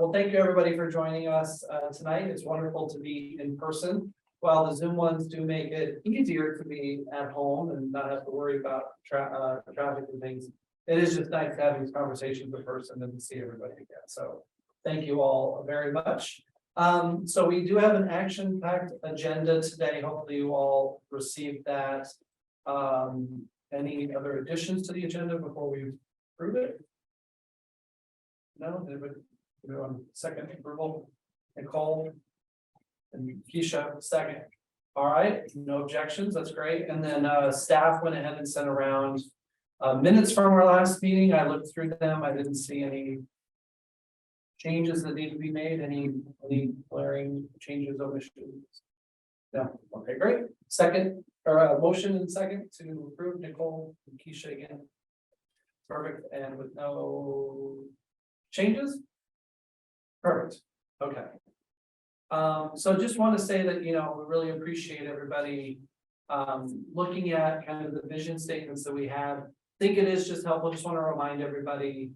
Well, thank you everybody for joining us tonight. It's wonderful to be in person. While the Zoom ones do make it easier to be at home and not have to worry about traffic and things, it is just nice to have these conversations in person and to see everybody again. So thank you all very much. So we do have an action-packed agenda today. Hopefully you all received that. Any other additions to the agenda before we approve it? No, anybody? Second approval, Nicole and Keisha, second. All right, no objections, that's great. And then staff went ahead and sent around minutes from our last meeting. I looked through them. I didn't see any changes that need to be made, any glaring changes, omissions. No, okay, great. Second, or motion and second to approve Nicole and Keisha again. Perfect, and with no changes? Perfect, okay. So just want to say that, we really appreciate everybody looking at kind of the vision statements that we have. I think it is just helpful, just want to remind everybody,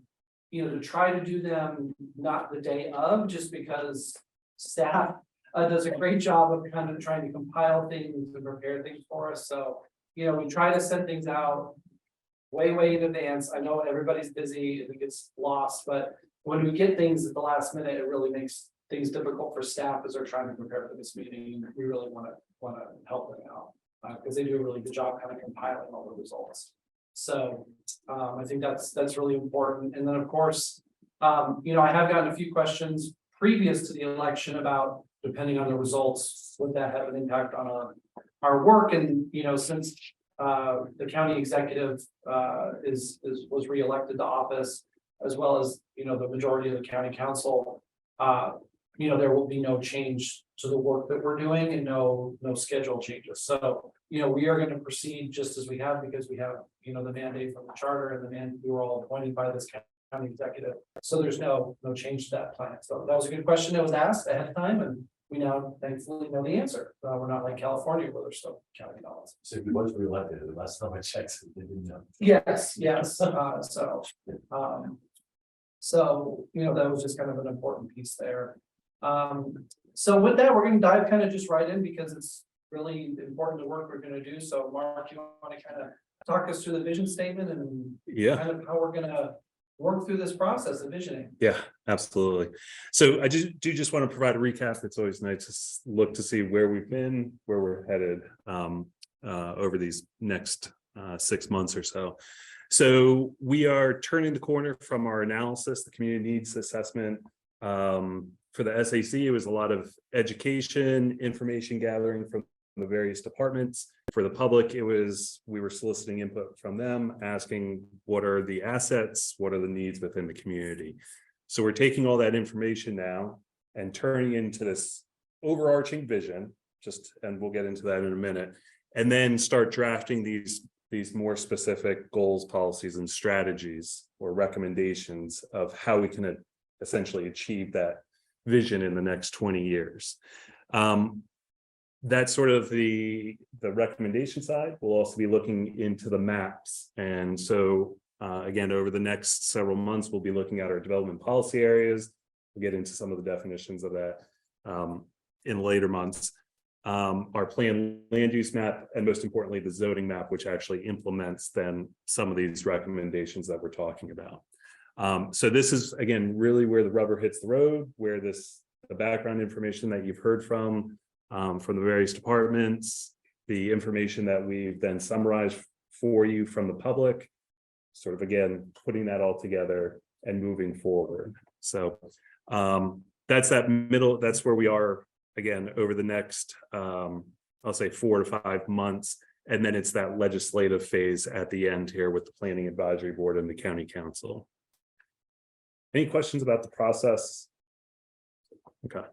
to try to do them not the day of, just because staff does a great job of kind of trying to compile things and prepare things for us. So, we try to send things out way in advance. I know everybody's busy and it gets lost, but when we get things at the last minute, it really makes things difficult for staff as they're trying to prepare for this meeting. We really want to help them out because they do a really good job kind of compiling all the results. So I think that's really important. And then of course, I have gotten a few questions previous to the election about, depending on the results, would that have an impact on our work? And since the county executive was reelected to office, as well as the majority of the county council, there will be no change to the work that we're doing and no schedule changes. So we are going to proceed just as we have, because we have the mandate from the charter and we were all appointed by this county executive. So there's no change to that plan. So that was a good question that was asked ahead of time, and we now thankfully know the answer. We're not like California where they're still counting dollars. So if he was reelected, the last time I checked, they didn't know. Yes. So that was just kind of an important piece there. So with that, we're going to dive kind of just right in, because it's really important the work we're going to do. So Mark, you want to kind of talk us through the vision statement and kind of how we're going to work through this process of visioning? Yeah, absolutely. So I just want to provide a recap. It's always nice to look to see where we've been, where we're headed over these next 6 months or so. So we are turning the corner from our analysis, the community needs assessment. For the SAC, it was a lot of education, information gathering from the various departments. For the public, we were soliciting input from them, asking what are the assets, what are the needs within the community. So we're taking all that information now and turning into this overarching vision, and we'll get into that in a minute, and then start drafting these more specific goals, policies, and strategies or recommendations of how we can essentially achieve that vision in the next 20 years. That's sort of the recommendation side. We'll also be looking into the maps. And so again, over the next several months, we'll be looking at our development policy areas. We'll get into some of the definitions of that in later months. Our planned land use map, and most importantly, the zoning map, which actually implements then some of these recommendations that we're talking about. So this is, again, really where the rubber hits the road, where the background information that you've heard from the various departments, the information that we've then summarized for you from the public, sort of, again, putting that all together and moving forward. So that's where we are, again, over the next, I'll say 4 to 5 months. And then it's that legislative phase at the end here with the Planning Advisory Board and the County Council. Any questions about the process? Okay.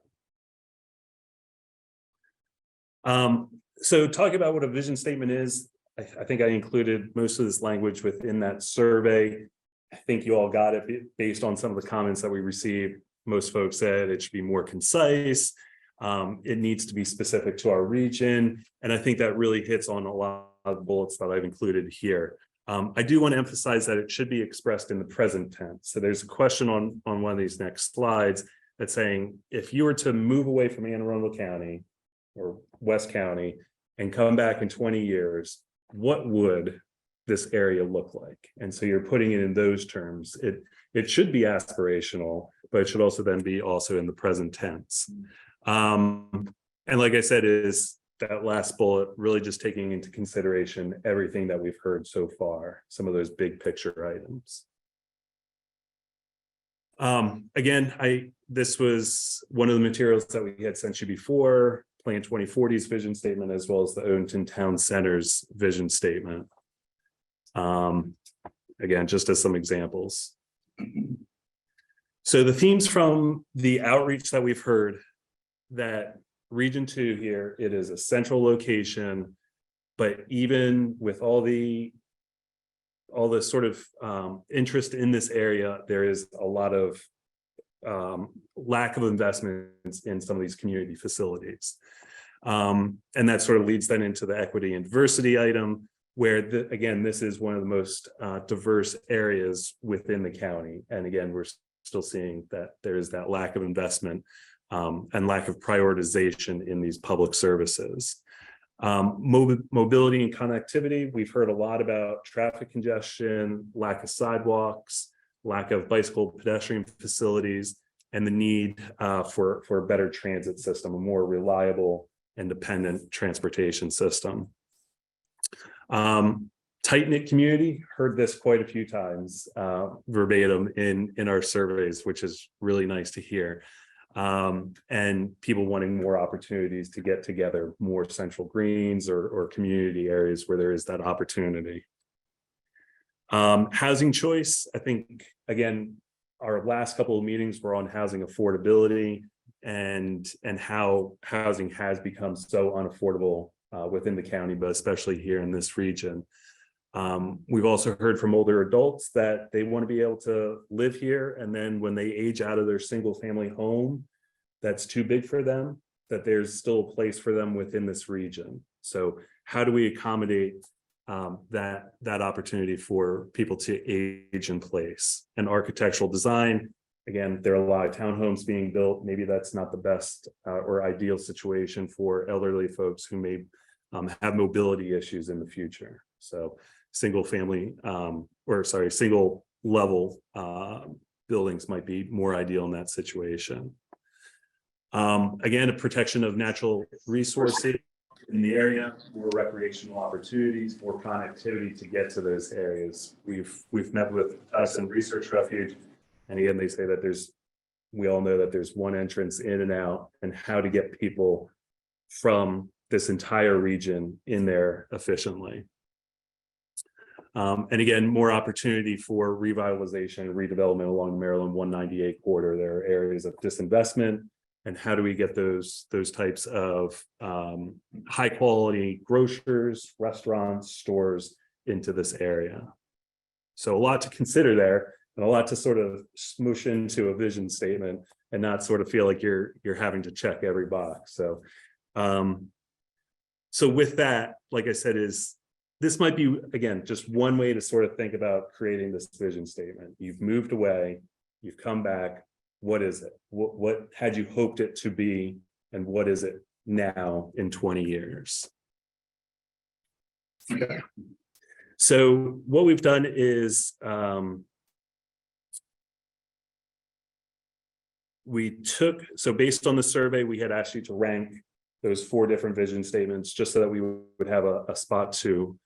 So talking about what a vision statement is, I think I included most of this language within that survey. I think you all got it based on some of the comments that we received. Most folks said it should be more concise. It needs to be specific to our region. And I think that really hits on a lot of the bullets that I've included here. I do want to emphasize that it should be expressed in the present tense. So there's a question on one of these next slides that's saying if you were to move away from Anne Arundel County or West County and come back in 20 years, what would this area look like? And so you're putting it in those terms. It should be aspirational, but it should also then be also in the present tense. And like I said, is that last bullet really just taking into consideration everything that we've heard so far, some of those big picture items. Again, this was one of the materials that we had sent you before, Plan 2040's vision statement, as well as the Odenton Town Center's vision statement. Again, just as some examples. So the themes from the outreach that we've heard, that Region 2 here, it is a central location, but even with all the sort of interest in this area, there is a lot of lack of investments in some of these community facilities. And that sort of leads then into the equity and diversity item, where again, this is one of the most diverse areas within the county. And again, we're still seeing that there is that lack of investment and lack of prioritization in these public services. Mobility and connectivity, we've heard a lot about traffic congestion, lack of sidewalks, lack of bicycle pedestrian facilities, and the need for a better transit system, a more reliable and dependent transportation system. Tight-knit community, heard this quite a few times verbatim in our surveys, which is really nice to hear. And people wanting more opportunities to get together, more central greens or community areas where there is that opportunity. Housing choice, I think, again, our last couple of meetings were on housing affordability and how housing has become so unaffordable within the county, but especially here in this region. We've also heard from older adults that they want to be able to live here, and then when they age out of their single family home that's too big for them, that there's still a place for them within this region. So how do we accommodate that opportunity for people to age in place? And architectural design, again, there are a lot of townhomes being built. Maybe that's not the best or ideal situation for elderly folks who may have mobility issues in the future. So single level buildings might be more ideal in that situation. Again, a protection of natural resources in the area, more recreational opportunities, more connectivity to get to those areas. We've met with Tyson Research Refuge, and again, they say that we all know that there's one entrance in and out, and how to get people from this entire region in there efficiently. And again, more opportunity for revitalization and redevelopment along the Maryland 198 corridor. There are areas of disinvestment, and how do we get those types of high quality grocers, restaurants, stores into this area. So a lot to consider there, and a lot to sort of smoosh into a vision statement and not sort of feel like you're having to check every box. So so with that, like I said, this might be, again, just one way to sort of think about creating this vision statement. You've moved away, you've come back. What is it? What had you hoped it to be? And what is it now in 20 years? Okay. So what we've done is so based on the survey, we had asked you to rank those 4 different vision statements just so that we would have a spot to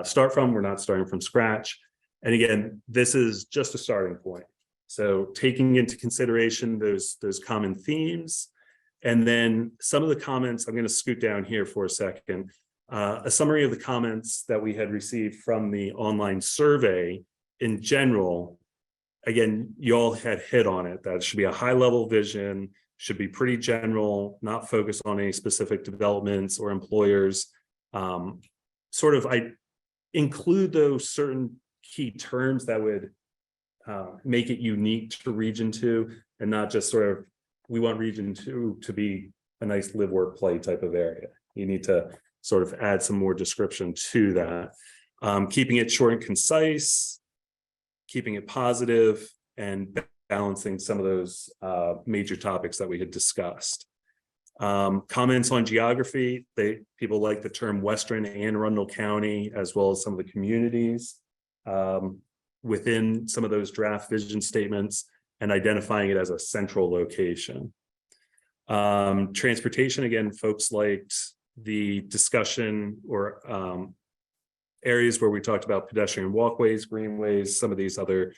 start from. We're not starting from scratch. And again, this is just a starting point. So taking into consideration those common themes, and then some of the comments, I'm going to scoot down here for a second, a summary of the comments that we had received from the online survey in general. Again, you all had hit on it, that it should be a high level vision, should be pretty general, not focus on any specific developments or employers. I include those certain key terms that would make it unique to Region 2, and not just sort of, we want Region 2 to be a nice live, work, play type of area. You need to sort of add some more description to that. Keeping it short and concise, keeping it positive, and balancing some of those major topics that we had discussed. Comments on geography, people like the term Western and Arundel County, as well as some of the communities within some of those draft vision statements, and identifying it as a central location. Transportation, again, folks liked the discussion or areas where we talked about pedestrian walkways, greenways, some of these other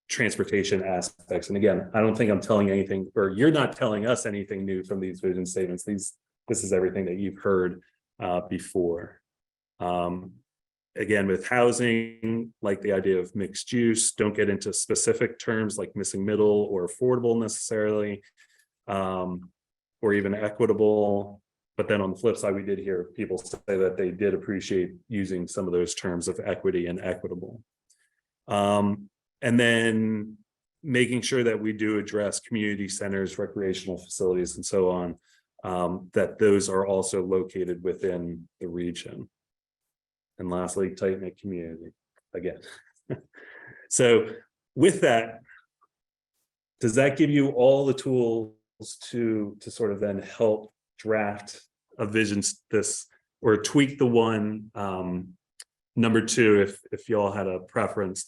transportation aspects. And again, I don't think I'm telling anything, or you're not telling us anything new from these vision statements. This is everything that you've heard before. Again, with housing, like the idea of mixed use, don't get into specific terms like missing middle or affordable necessarily, or even equitable. But then on the flip side, we did hear people say that they did appreciate using some of those terms of equity and equitable. And then making sure that we do address community centers, recreational facilities, and so on, that those are also located within the region. And lastly, tight-knit community again. So with that, does that give you all the tools to sort of then help draft a vision, or tweak the one? Number two, if y'all had a preference,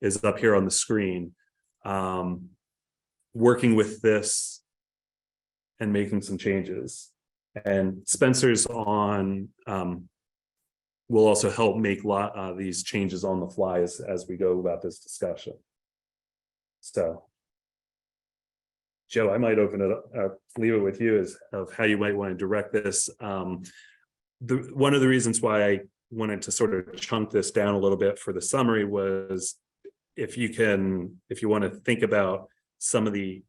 is up here on the screen. Working with this and making some changes, and Spencer's on will also help make these changes on the fly as we go about this discussion. So Joe, I might open it up, leave it with you as of how you might want to direct this. One of the reasons why I wanted to sort of chunk this down a little bit for the summary was, if you want to think about some of the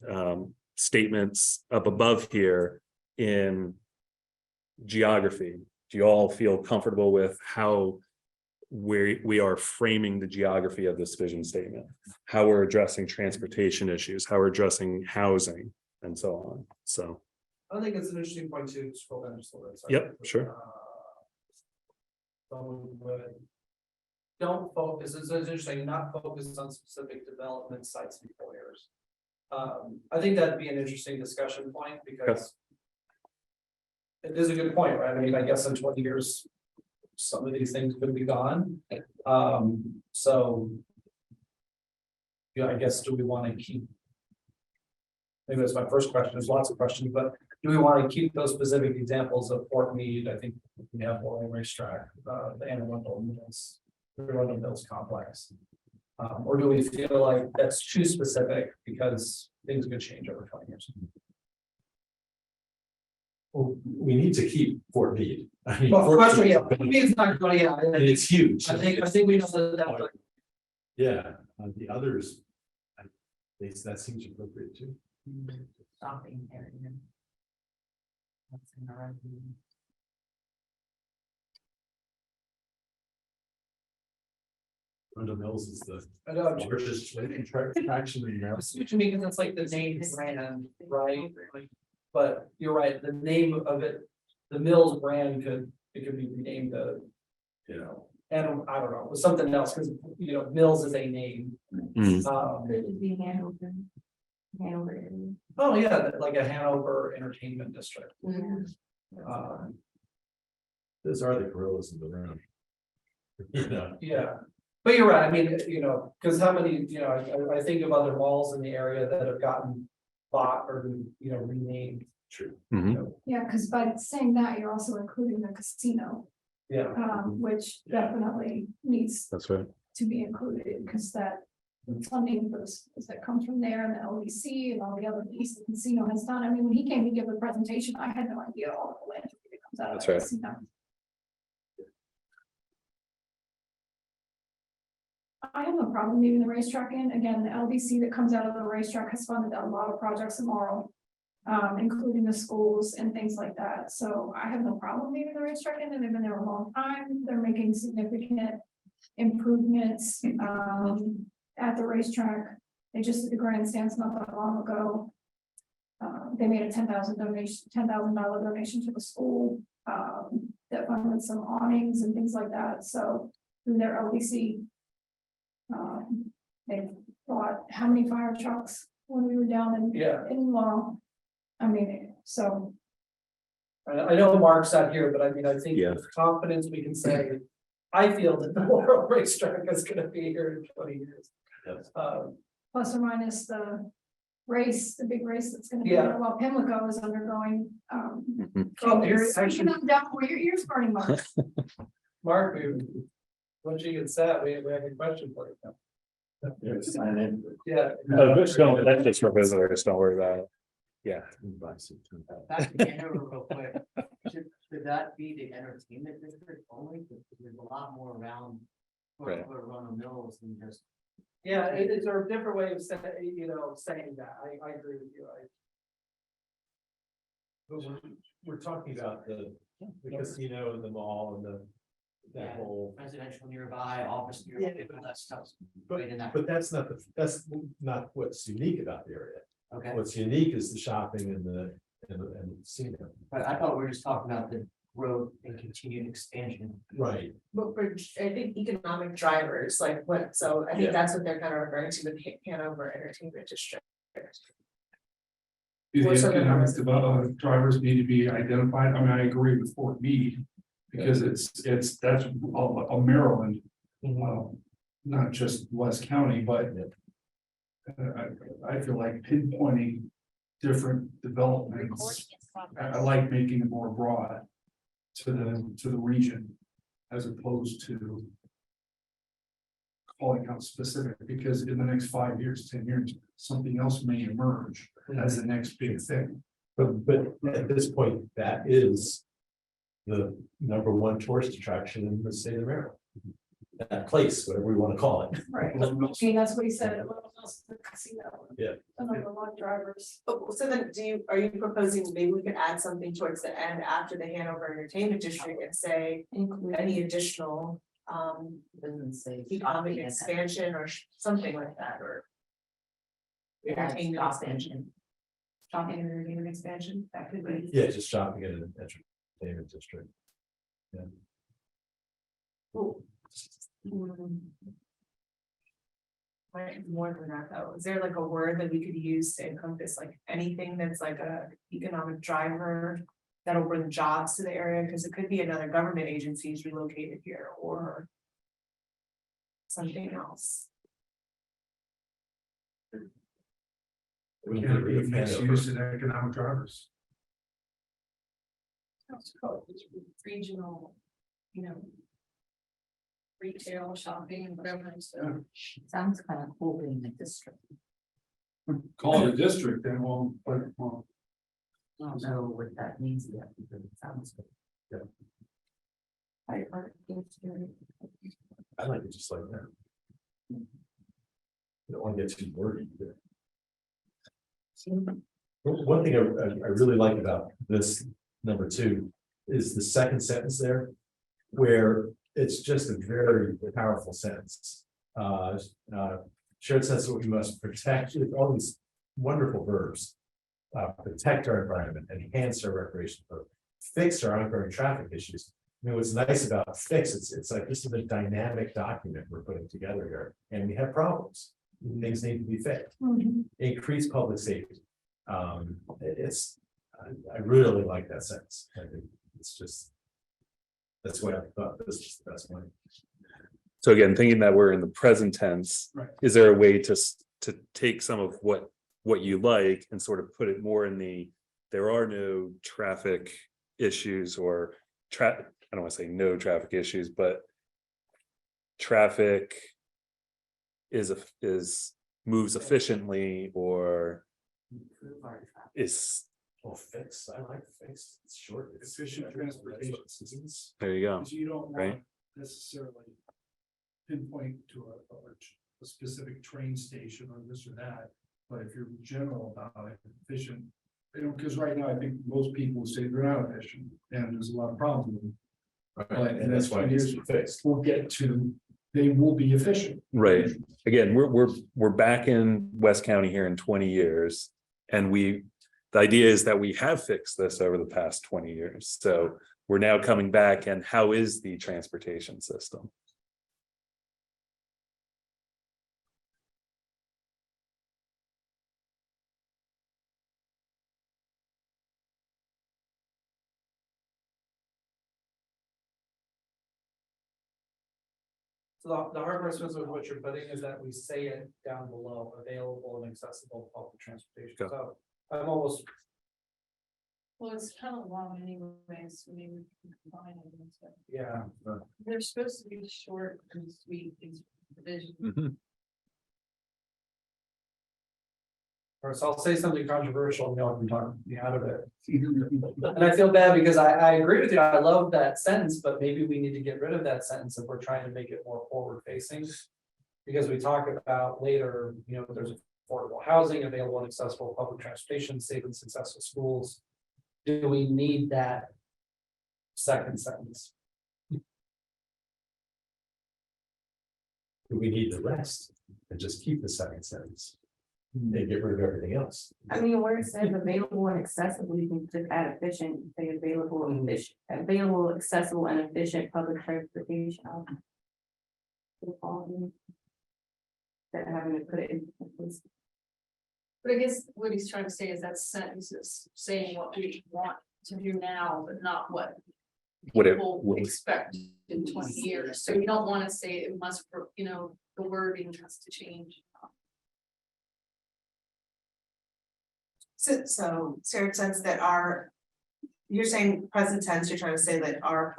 statements up above here in geography, do you all feel comfortable with how we are framing the geography of this vision statement, how we're addressing transportation issues, how we're addressing housing, and so on? So I think it's an interesting point to scroll down just a little bit. Sorry. Yep, sure. Don't focus. It's interesting, not focus on specific development sites and employers. I think that'd be an interesting discussion point, because it is a good point, right? I mean, I guess in 20 years, some of these things could be gone. So, yeah, I guess, do we want to keep? Maybe that's my first question. There's lots of questions, but do we want to keep those specific examples of Fort Meade? I think we have Rolling Racetrack, the Arundel Mills, the Arundel Mills complex. Or do we feel like that's too specific because things could change over 20 years? Well, we need to keep Fort Meade. I mean, Well, question, yeah, Fort Meade's not going, yeah. and it's huge. I think we know that. Yeah, the others, that seems appropriate too. Shopping area. That's in the right. Arundel Mills is the I know, I'm largest attraction in Maryland. what you mean, because that's like the name brand, right? But you're right, the name of it, the Mills brand could be renamed to, you know, and I don't know, something else, because, you know, Mills is a name. It would be Hanover. Oh, yeah, like a Hanover Entertainment District. Those are the gorillas in the room. You know, Yeah, but you're right, I mean, you know, because how many, you know, I think of other malls in the area that have gotten bought or, you know, renamed. true. Mhm. You know, Yeah, because by saying that, you're also including the casino, yeah, which definitely needs That's right. to be included, because that funding for this, that comes from there, and the LEC and all the other pieces the casino has done. I mean, when he came to give the presentation, I had no idea all the land that comes out of That's that right. casino. I have no problem leaving the racetrack in. Again, the LDC that comes out of the racetrack has funded a lot of projects in Laurel, including the schools and things like that. So I have no problem leaving the racetrack in, and they've been there a long time. They're making significant improvements at the racetrack. They just did the grandstands not that long ago. They made a $10,000 donation to the school that funded some awnings and things like that. So through their LDC, they've brought how many fire trucks when we were down Yeah. in Laurel. I mean, so, I know Mark's not here, but I mean, I think Yeah. with confidence, we can say, I feel that the Laurel racetrack is gonna be here in 20 years. Yes. plus or minus the race, the big race that's gonna be Yeah. there while Pimlico is undergoing, Oh, here, changes. actually, Speaking of down where your ears burning, Mark. Mark, once you get set, we have a question for you. Sign in. Yeah. That's just for visitors, don't worry about it. Yeah. Back to Hanover real quick. Should that be the entertainment district only? Because there's a lot more around. Right. Arundel Mills than just. Yeah, it's a different way of saying, saying that. I agree with you. But we're talking about the casino and the mall and that Yeah. whole. Residential nearby, office nearby, all that stuff. But, Right in that. but that's not what's unique about the area. Okay, What's unique is the shopping and the casino. but I thought we were just talking about the growth and continued expansion. Right. But for, I think economic drivers, like what, so I Yeah. think that's what they're kind of referring to with Hanover Entertainment District. Do the Or some of economic those. development drivers need to be identified? I mean, I agree with Fort Meade. Because that's a Maryland, not just West County, but. I feel like pinpointing different developments. I like making it more broad. To the region, as opposed to. Calling out specific, because in the next 5 years, 10 years, something else may emerge as the next big thing. But at this point, that is the #1 tourist attraction in the state of Maryland. That place, whatever we want to call it. Right, I mean, that's what he said, at Little House, the casino. Yeah. Another lot of drivers. Oh, so then are you proposing maybe we could add something towards the end after the Hanover Entertainment District and say any additional Doesn't say. economic expansion or something like that, or entertainment expansion? Shopping and entertainment expansion, that could be. Yeah, just shopping at an entertainment district. Right, more than that though, is there like a word that we could use to encompass like anything that's like a economic driver? That'll bring jobs to the area, because it could be another government agencies relocated here or. Something else. We Can't can be leave mixed Hanover. use and economic drivers. Regional, retail, shopping, whatever. Sounds kind of cool being a district. Call it a district, then but I don't know what that means yet, because it sounds good. I like it just like that. You don't want to get too worried. One thing I really like about this #2 is the second sentence there, where it's just a very powerful sentence. Shared sense of what we must protect, all these wonderful verbs. Protect our environment, enhance our recreation, fix our ongoing traffic issues. I mean, what's nice about fix, it's like this is a dynamic document we're putting together here, and we have problems. Things need to be fixed. Increase public safety. I really like that sentence. I think it's just. That's why I thought this is the best one. So again, thinking that we're in the present tense, Right. is there a way to take some of what you like and sort of put it more in there are no traffic issues or I don't want to say no traffic issues, but traffic moves efficiently or is, Well, fix, I like fix, it's short. It's efficient transportation systems. there you go. Because you don't Right. want necessarily pinpoint to a specific train station or this or that. But if you're general about it, efficient, because right now I think most people say they're not efficient and there's a lot of problems with them. Right, and that's why it needs to be fixed. We'll get to, they will be efficient. Right. Again, we're back in West County here in 20 years. And the idea is that we have fixed this over the past 20 years. So we're now coming back, and how is the transportation system? So the hard part with what you're putting is that we say it down below, available and accessible public transportation, Go. so I'm almost. Well, it's kind of long anyways, I mean, we can combine it, but Yeah. they're supposed to be short and sweet, these provisions. Mhm. Or so I'll say something controversial, and y'all can talk me out of it. And I feel bad because I agree with you, I love that sentence, but maybe we need to get rid of that sentence if we're trying to make it more forward facing. Because we talk about later, there's affordable housing, available and accessible public transportation, safe and successful schools. Do we need that second sentence? Do we need the rest and just keep the second sentence? And get rid of everything else? I mean, where it says available and accessible, you can just add efficient, say available and efficient, available, accessible and efficient public transportation. That having to put it in. But I guess what he's trying to say is that sentence is saying what we want to do now, but not what What it people will- expect in 20 years. So you don't want to say it must, the wording has to change. So Sarah says that you're saying present tense, you're trying to say that our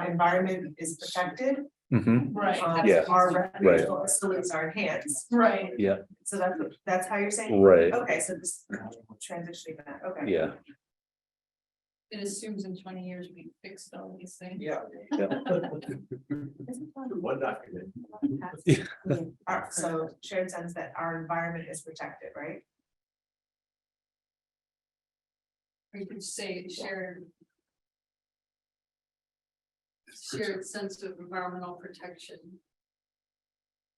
environment is protected. Mhm. Right. Yeah, Our recreational facilities are enhanced, Right. Yeah, so that's how you're saying? right, Okay, so this transitioning that, okay. yeah, It assumes in 20 years we fixed all these things. Yeah. One document. So shared sense that our environment is protected, right? Or you could say shared sense of environmental protection.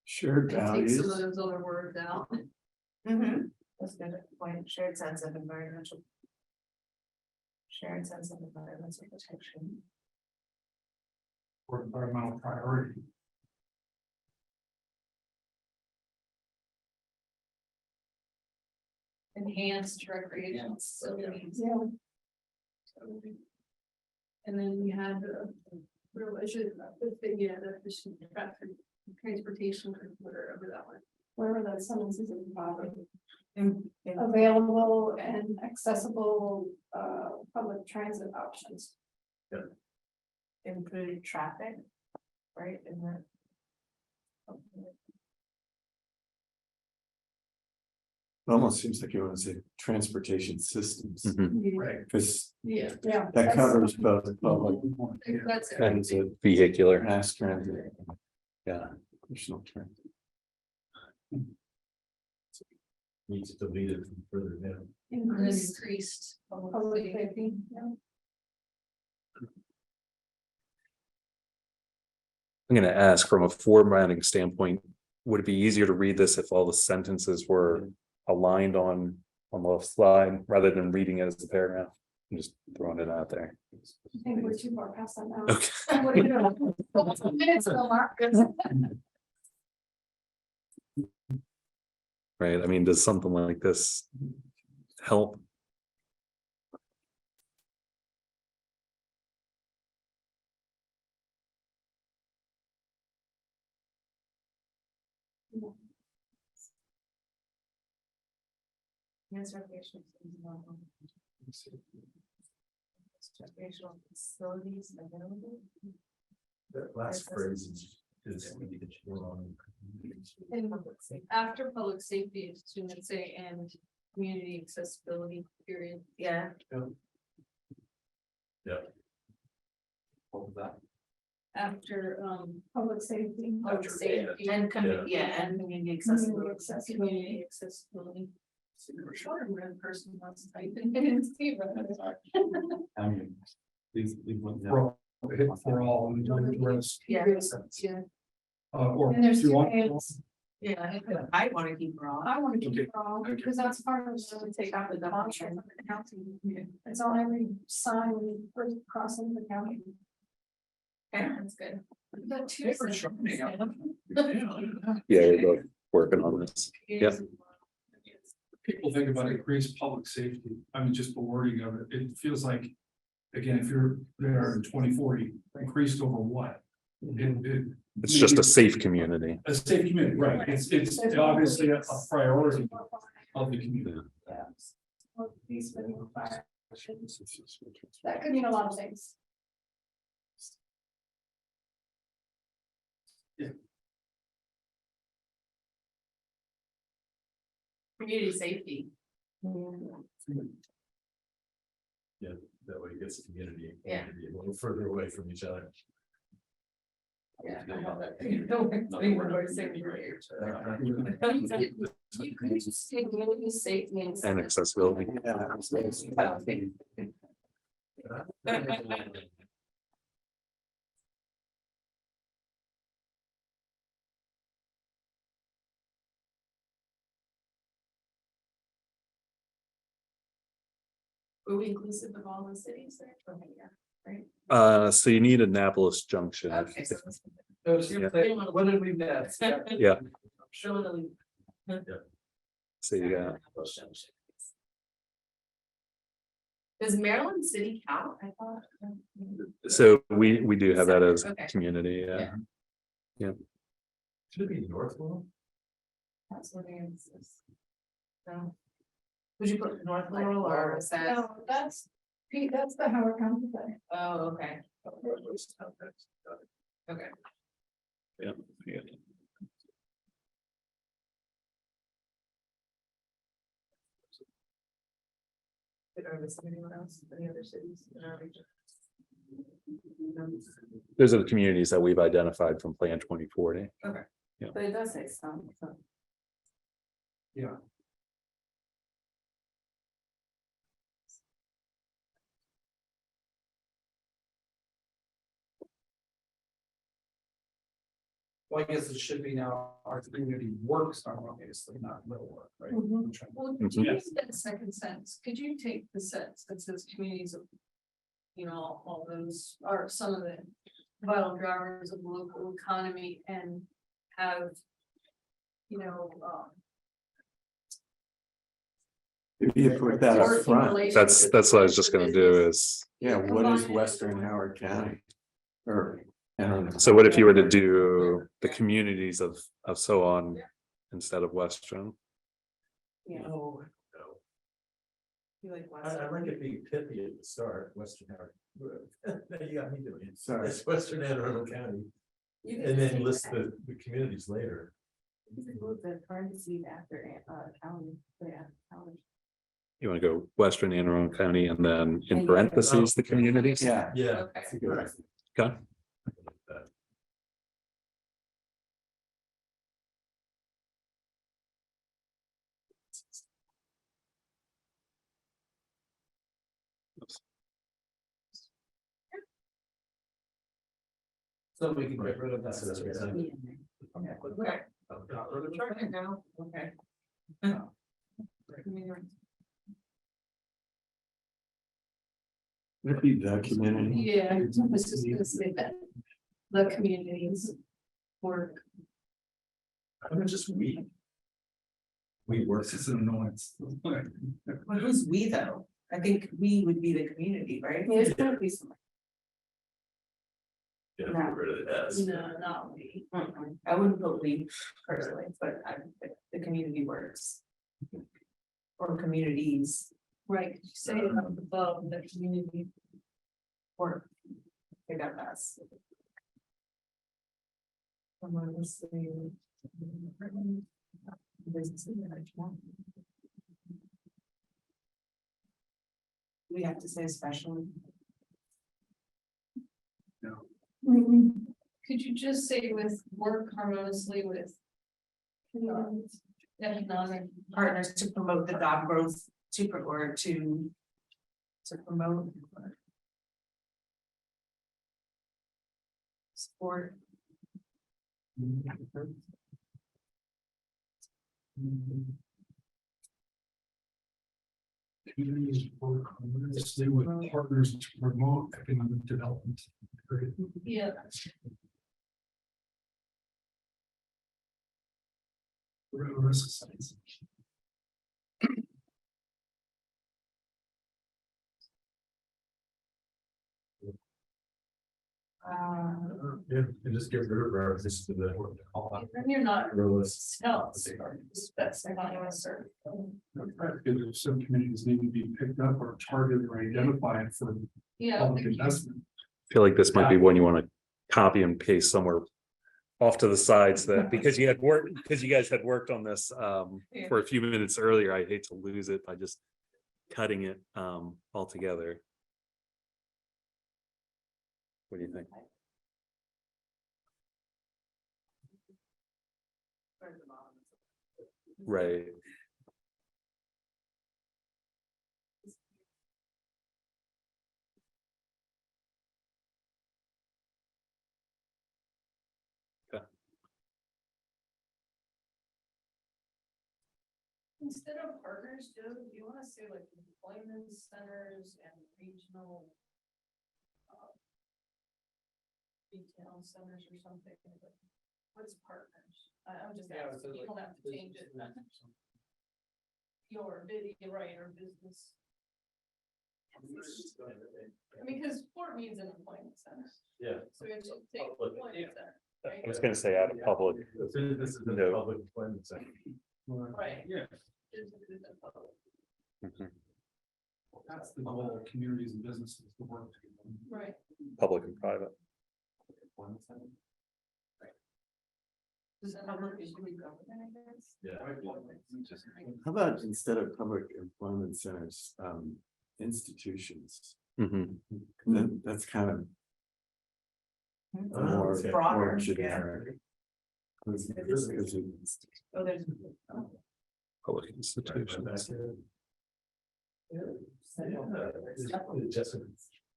Shared And take values. some of those other words out. That's a good point, shared sense of environmental. Shared sense of environmental protection. Or environmental priority. Enhanced recreational facilities. Yeah. And then we had the relation, the efficient traffic, transportation, whatever that one. Wherever that sentence is in the bottom. Available and accessible public transit options. Improved traffic, right, in that. It almost seems like you want to say transportation systems, Mhm. Right. because Yeah. that covers both public That's transit, vehicular. mass transit. Yeah, personal transit. Needs to delete it from further down. Increased public safety. I'm gonna ask from a formatting standpoint, would it be easier to read this if all the sentences were aligned on the slide rather than reading it as a paragraph? I'm just throwing it out there. I think we're too far past that now. Okay. What are you doing? Minutes ago, Mark. Right, I mean, does something like this help? Yes, recreational. Recreational facilities available. That last phrase is wrong. And after public safety, it's to say and community accessibility, period. Yeah, What was that? After public safety. Public safety. and community, yeah, and community accessibility. Community accessibility. Super short and red person wants to type in. Didn't see, but it's hard. I mean, these ones For all, for all, and the rest. Yeah. Yeah. Or And there's if you two want. hands. Yeah, I wanna keep raw. I want to keep Okay. it all, because that's part of the take out the contract of the county. It's on every sign when you first cross into the county. Yeah, that's good. We've got two Paper sentences. sharpening. Yeah, we're both working on this. Yep. People think about increased public safety, I mean, just the wording of it, it feels like, again, if you're there in 2040, increased over what? It's just a safe community. A safe community, right, it's obviously a priority of the community. That could mean a lot of things. Community safety. Yeah, that way it gets the community. Yeah. to be a little further away from each other. Yeah. You could just say community safety And accessibility. Were we inclusive of all the cities there? Okay, yeah, right? So you need Annapolis Junction. Okay, so What did we miss? Yeah, surely. so you got, Does Maryland City count? I thought. so we do have that as Okay. community, yeah. Should it be Northwell? That's what it is. So. Would you put North Laurel or is that? No, that's, Pete, that's the Howard County thing. Oh, okay. Okay. Yeah. Or is there anyone else, any other cities in our region? Those are the communities that we've identified from Plan 2040. But it does say some, so. Yeah. Well, I guess it should be now, our community works on, obviously, not will work, right? Mhm. Well, could you you use that second sentence? Could you take the sentence that says communities of, you know, all those are some of the vital drivers of local economy and have, you know, Maybe you put that up working front. relationships That's what I was just with gonna business. do is, Yeah, what is Western Howard County? Or, I don't know. so what if you were to do the communities of so on instead of Western? Yeah. No, You like I like it being pithy at the start, Western Howard. Now you got me doing it. Sorry. It's Western Anne Arundel County, You can and just then take list that. the communities later. You can move the parentheses after county, yeah, county. You want to go Western Anne Arundel County and then in And parentheses, the communities? Yeah. Yeah. Okay. that's a good idea. Okay. So we can get rid of that. That's what I was saying. Okay. Got rid of it. Okay, now, okay. Would it be the community? Yeah, I was just gonna say that. The communities work. I mean, just we. We work. This is an annoyance. Well, who's we though? I think we would be the community, right? There's gonna be some. Yeah, No. get rid of the S. No, not we. I wouldn't put we personally, but the community works. Or communities. Right, say it up above the community. Work. I got that. Someone was saying. We have to say especially. Could you just say with work harmoniously with? Economic partners to promote the job growth or to. To promote. Support. Communities work harmoniously with partners to promote economic development. Period. Yeah. Risk sites. Yeah, and just get rid of references to the. Then you're not. Rows. No, that's not a certain. Because some communities need to be picked up or targeted or identified for Yeah. public investment. I feel like this might be one you want to copy and paste somewhere off to the sides that, because you guys had worked on this for a few minutes earlier. I hate to lose it by just cutting it altogether. What do you think? Right. Instead of partners, Joe, do you wanna say like employment centers and regional? Retail centers or something, but what's partners? I'm just Yeah, asking, you don't have to change it. Your video, right, or business. I mean, because Fort means an employment center, Yeah. so we have to take Public, employment center, right? I was gonna say out of public. This is the No. public employment center. Right. Yeah, Businesses and public. Mhm. that's the goal of communities and businesses to work together. Right. Public and private. Does public include government, I guess? Yeah. How about instead of public employment centers, institutions? Mhm. That's kind of Oh, more, okay. more generic. Because Oh, there's. Public institutions. Yeah, it's just,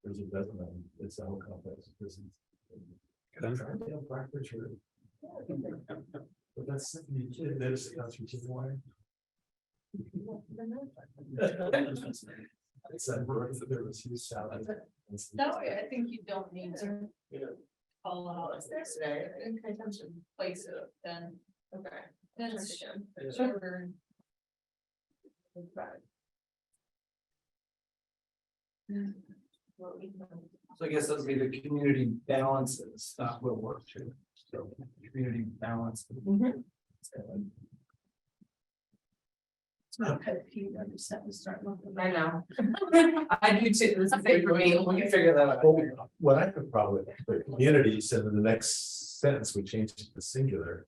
there's a dozen, it's a whole complex of prisons. I'm trying to get Blackbridge or. But that's, there's a constitution wire. It's that word that there was huge salad. That way, I think you don't need to. Call out place it, then, okay, then it's shorter. So I guess those would be the community balances, will work too, so community balance. It's not a pet peeve, I just have to start looking. I know. I do too, this is big for me. We can figure that out. What I could probably, the communities, and in the next sentence, we changed it to singular.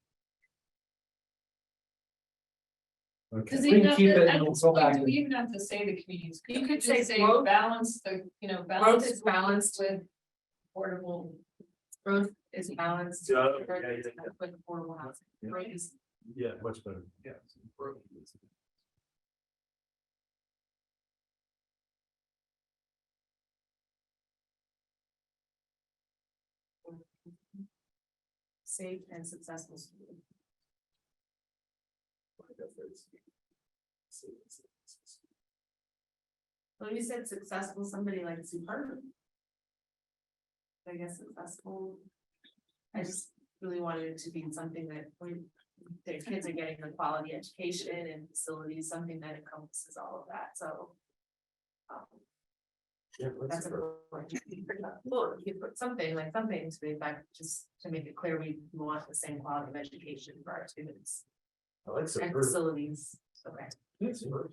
Okay. Does We even can have keep to, it at and we'll this go point, back do and- we even have to say the communities? You could just say growth. balance the, Growth balance is balanced with affordable. Growth is balanced. Yeah, with yeah, yeah. affordable housing. Yeah. Growth is Yeah, much better. Yeah. safe and successful. School. When you said successful, somebody like superb. I guess successful. I just really wanted it to be something that we, their kids are getting a quality education and facilities, something that encompasses all of that, so. Yeah, That's important. Well, you put something like something to the effect, just to make it clear, we want the same quality of education for our students I like and superb. facilities, okay. Yeah, superb.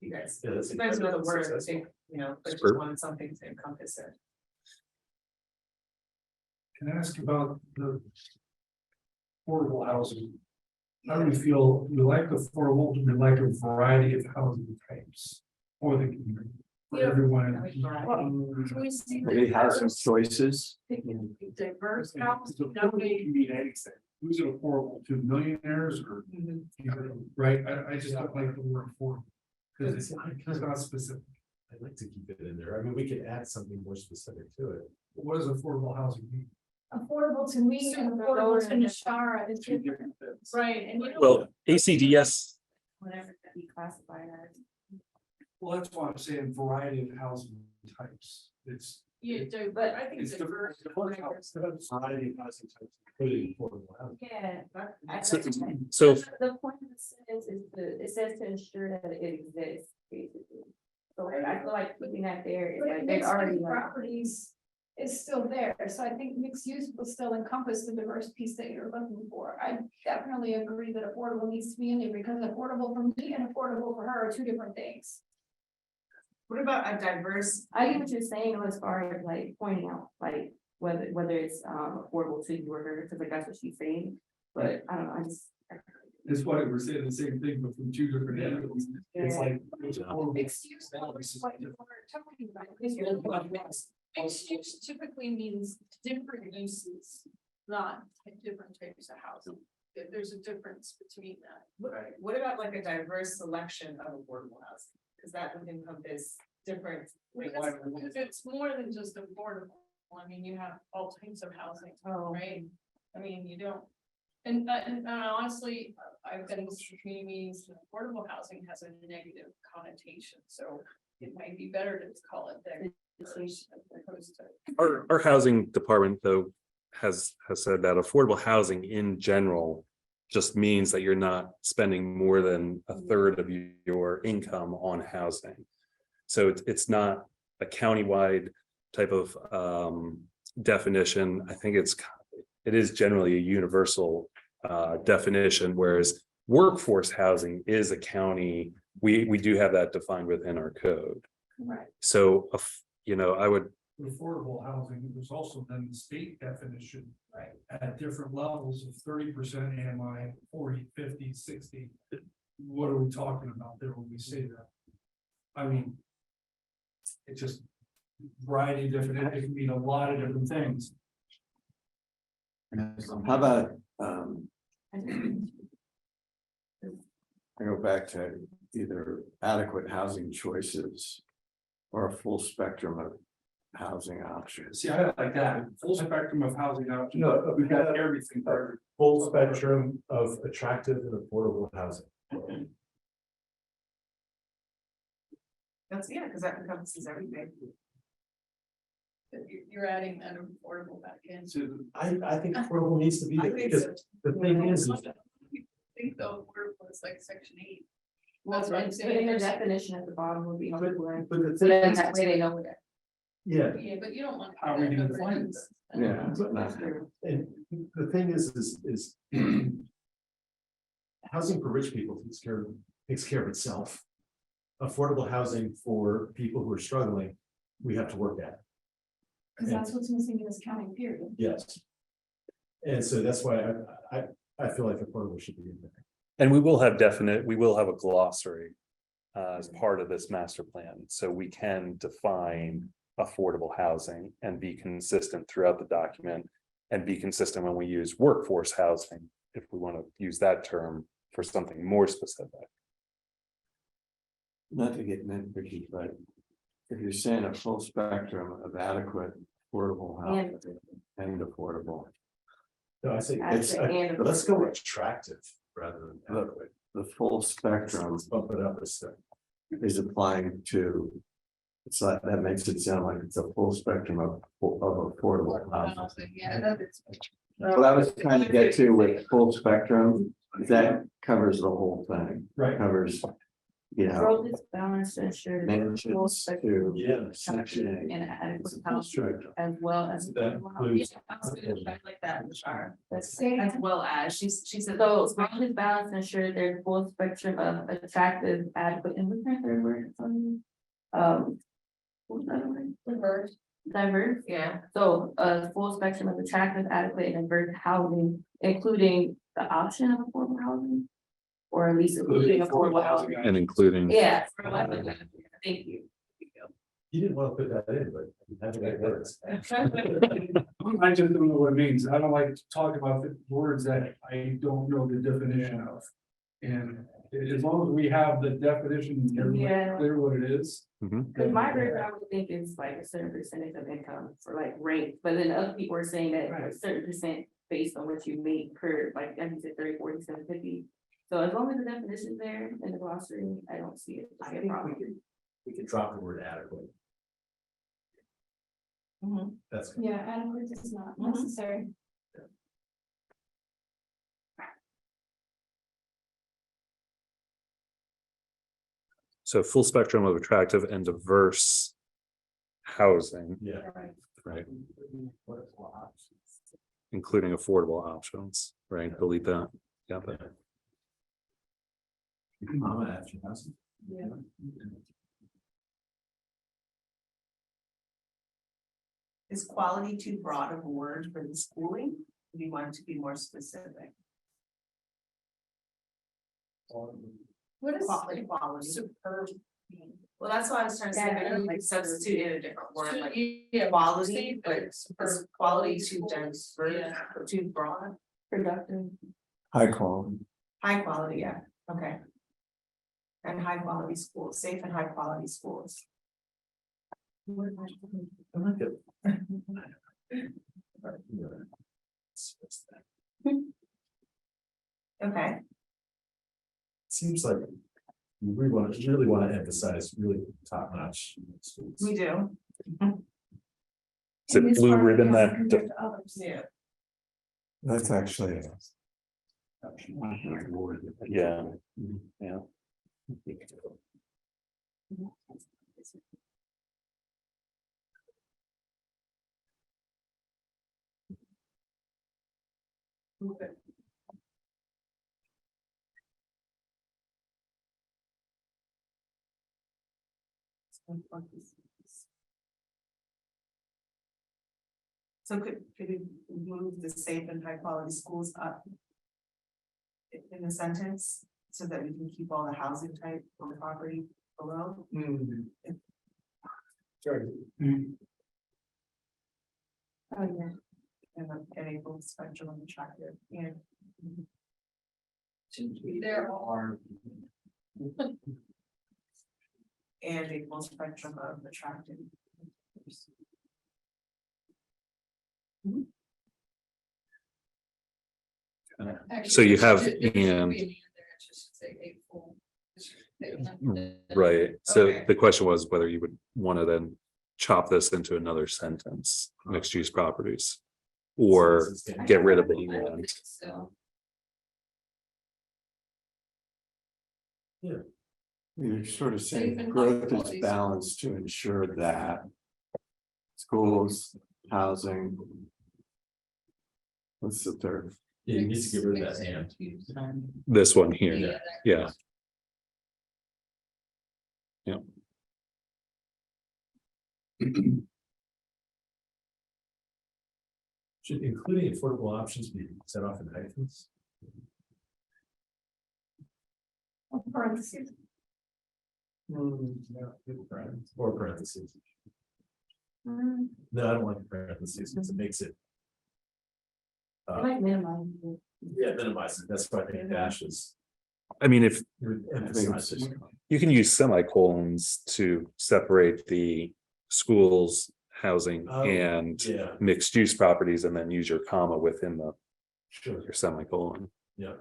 You guys, Yeah, that's sometimes another word, I successful. think, you know, but just Superb. wanted something to encompass it. Can I ask about the affordable housing? How do we feel, we like affordable, do we like a variety of housing types for the community? For Yeah. everyone. Can we see? maybe have some choices. Diverse house, So affordable can mean anything. Who's it affordable to, millionaires or, you know, right? I just don't like the word affordable. Because it's not specific. I'd like to keep it in there. I mean, we could add something more specific to it. What does affordable housing mean? Affordable to me and affordable to Nashara is Two different. different things. right, and you know. Well, ACDS, Whatever that be classified as. Well, that's why I'm saying variety of housing types. It's. You do, but I think It's diverse. diverse. Variety of housing types, including affordable housing. Yeah. so The point of the sentence is it says to ensure that it exists, basically. So like, I feel like putting that there is But like it they makes already these like, properties, is still there. So I think mixed use will still encompass the diverse piece that you're looking for. I definitely agree that affordable needs to be in there because affordable for me and affordable for her are two different things. What about a diverse? I get what you're saying as far as like pointing out, like whether it's affordable to you or her, because like that's what she's saying. But I don't know, I just. That's why we're saying the same thing, but from two different angles. It's like. Mixed use, is what you were talking about, because you're looking at mixed use typically means different uses, not different types of housing. There's a difference between that. What about like a diverse selection of affordable housing? Because that would encompass different. It's more than just affordable. I mean, you have all types of housing, right? I mean, you don't. And honestly, I've been to community meetings, affordable housing has a negative connotation, so it might be better to call it that. As opposed to. Our housing department, though, has said that affordable housing in general just means that you're not spending more than a third of your income on housing. So it's not a countywide type of definition. I think it is generally a universal definition, whereas workforce housing is a county. We do have that defined within our code. Right. So, I would. Affordable housing, there's also then the state definition. Right. At different levels of 30% AMI, 40, 50, 60. What are we talking about there when we say that? I mean. It's just variety of different, it can mean a lot of different things. How about, I go back to either adequate housing choices or a full spectrum of housing options. See, I like that, full spectrum of housing options. No, We've got everything covered. Full spectrum of attractive and affordable housing. That's, yeah, because that encompasses everything. You're adding that affordable back in. I think affordable needs to be I there think because so. the thing is. I think the affordable is like section 8. Well, That's what I'm but saying. in the definition at the bottom will be on the line. But the So thing then is, that way they know what. yeah, Yeah, but you don't want. How are we gonna define this? Yeah. and the thing is housing for rich people takes care of itself. Affordable housing for people who are struggling, we have to work at. Because that's what's missing in this county period. Yes. And so that's why I feel like affordable should be in there. And we will have a glossary as part of this master plan, so we can define affordable housing and be consistent throughout the document and be consistent when we use workforce housing, if we want to use that term for something more specific. Not to get nitpicky, but if you're saying a full spectrum of adequate, affordable housing and affordable, No, I say, That's the and of- let's go attractive rather than adequate. the full spectrum Let's bump it up a step. is applying to. It's like, that makes it sound like it's a full spectrum of affordable housing. Yeah, that is. What I was trying to get to with full spectrum, that covers the whole thing, Right. covers, you know, Growth is balanced to ensure. that full mansions spectrum to Yeah. section And A. adequate It's a full housing spectrum. as well as. That includes. I like that, Shar. That's Say, As well as, she said. So growth is balanced to ensure there's full spectrum of attractive, adequate, and what's that third word? What's that word? Diverse. Diverse. Yeah. So a full spectrum of attractive, adequate, and diverse housing, including the option of affordable housing. Or at least including affordable housing. And including. Yeah. Thank you. You didn't want to put that in, but. That's what it was. I just don't know what it means. I don't like to talk about the words that I don't know the definition of. And as long as we have the definition, everybody's Yeah. clear what it is. Cause my rate, I would think is like a certain percentage of income for like rate, but then other people are saying that a certain percent based on what you make per, like, I said 30, 40, 7, 50. So as long as the definition's there in the glossary, I don't see it. I think we can drop the word adequate. Mhm. That's. yeah, adequate is not Mhm. necessary. So full spectrum of attractive and diverse housing. Yeah. right? Including affordable options, right? Delete that. Got that. Mama after housing. Yeah. Is quality too broad of a word for the schooling? We want it to be more specific. What is Quality. superb mean? Well, that's why I was trying to say, Yeah. like substitute in a different word, like Yeah, quality, but it's is quality too dense, Yeah. or too broad? Productive. High quality. High quality, yeah, okay. And high quality schools, safe and high quality schools. I like it. Okay, Seems like we really want to emphasize really top notch schools. we do, Is it blue ribbon that, yeah. That's actually. yeah, yeah. Okay. So could we move the safe and high quality schools up? In the sentence, so that we can keep all the housing type on the property below? Sorry. Oh, yeah. And a full spectrum of attractive, and There are. and a full spectrum of attractive. So you have, and. Right, so Okay. the question was whether you would want to then chop this into another sentence, mixed use properties. Or get rid of the and. So, You're sort of Safe saying and growth high-quality is balanced to ensure that. Schools, housing. What's the third? Yeah, you need to get rid of that and. This one here, yeah. Should including affordable options be set off in hyphens? Parentheses. Or parentheses. Mm, No, I don't like parentheses because it makes it. I like minimum. Yeah, minimize it. That's why I think dashes. I mean, if would I think emphasize it's it. just- you can use semicolons to separate the schools, housing Oh, and Yeah, mixed use properties, and then use your comma within the sure. your semicolon. Yeah.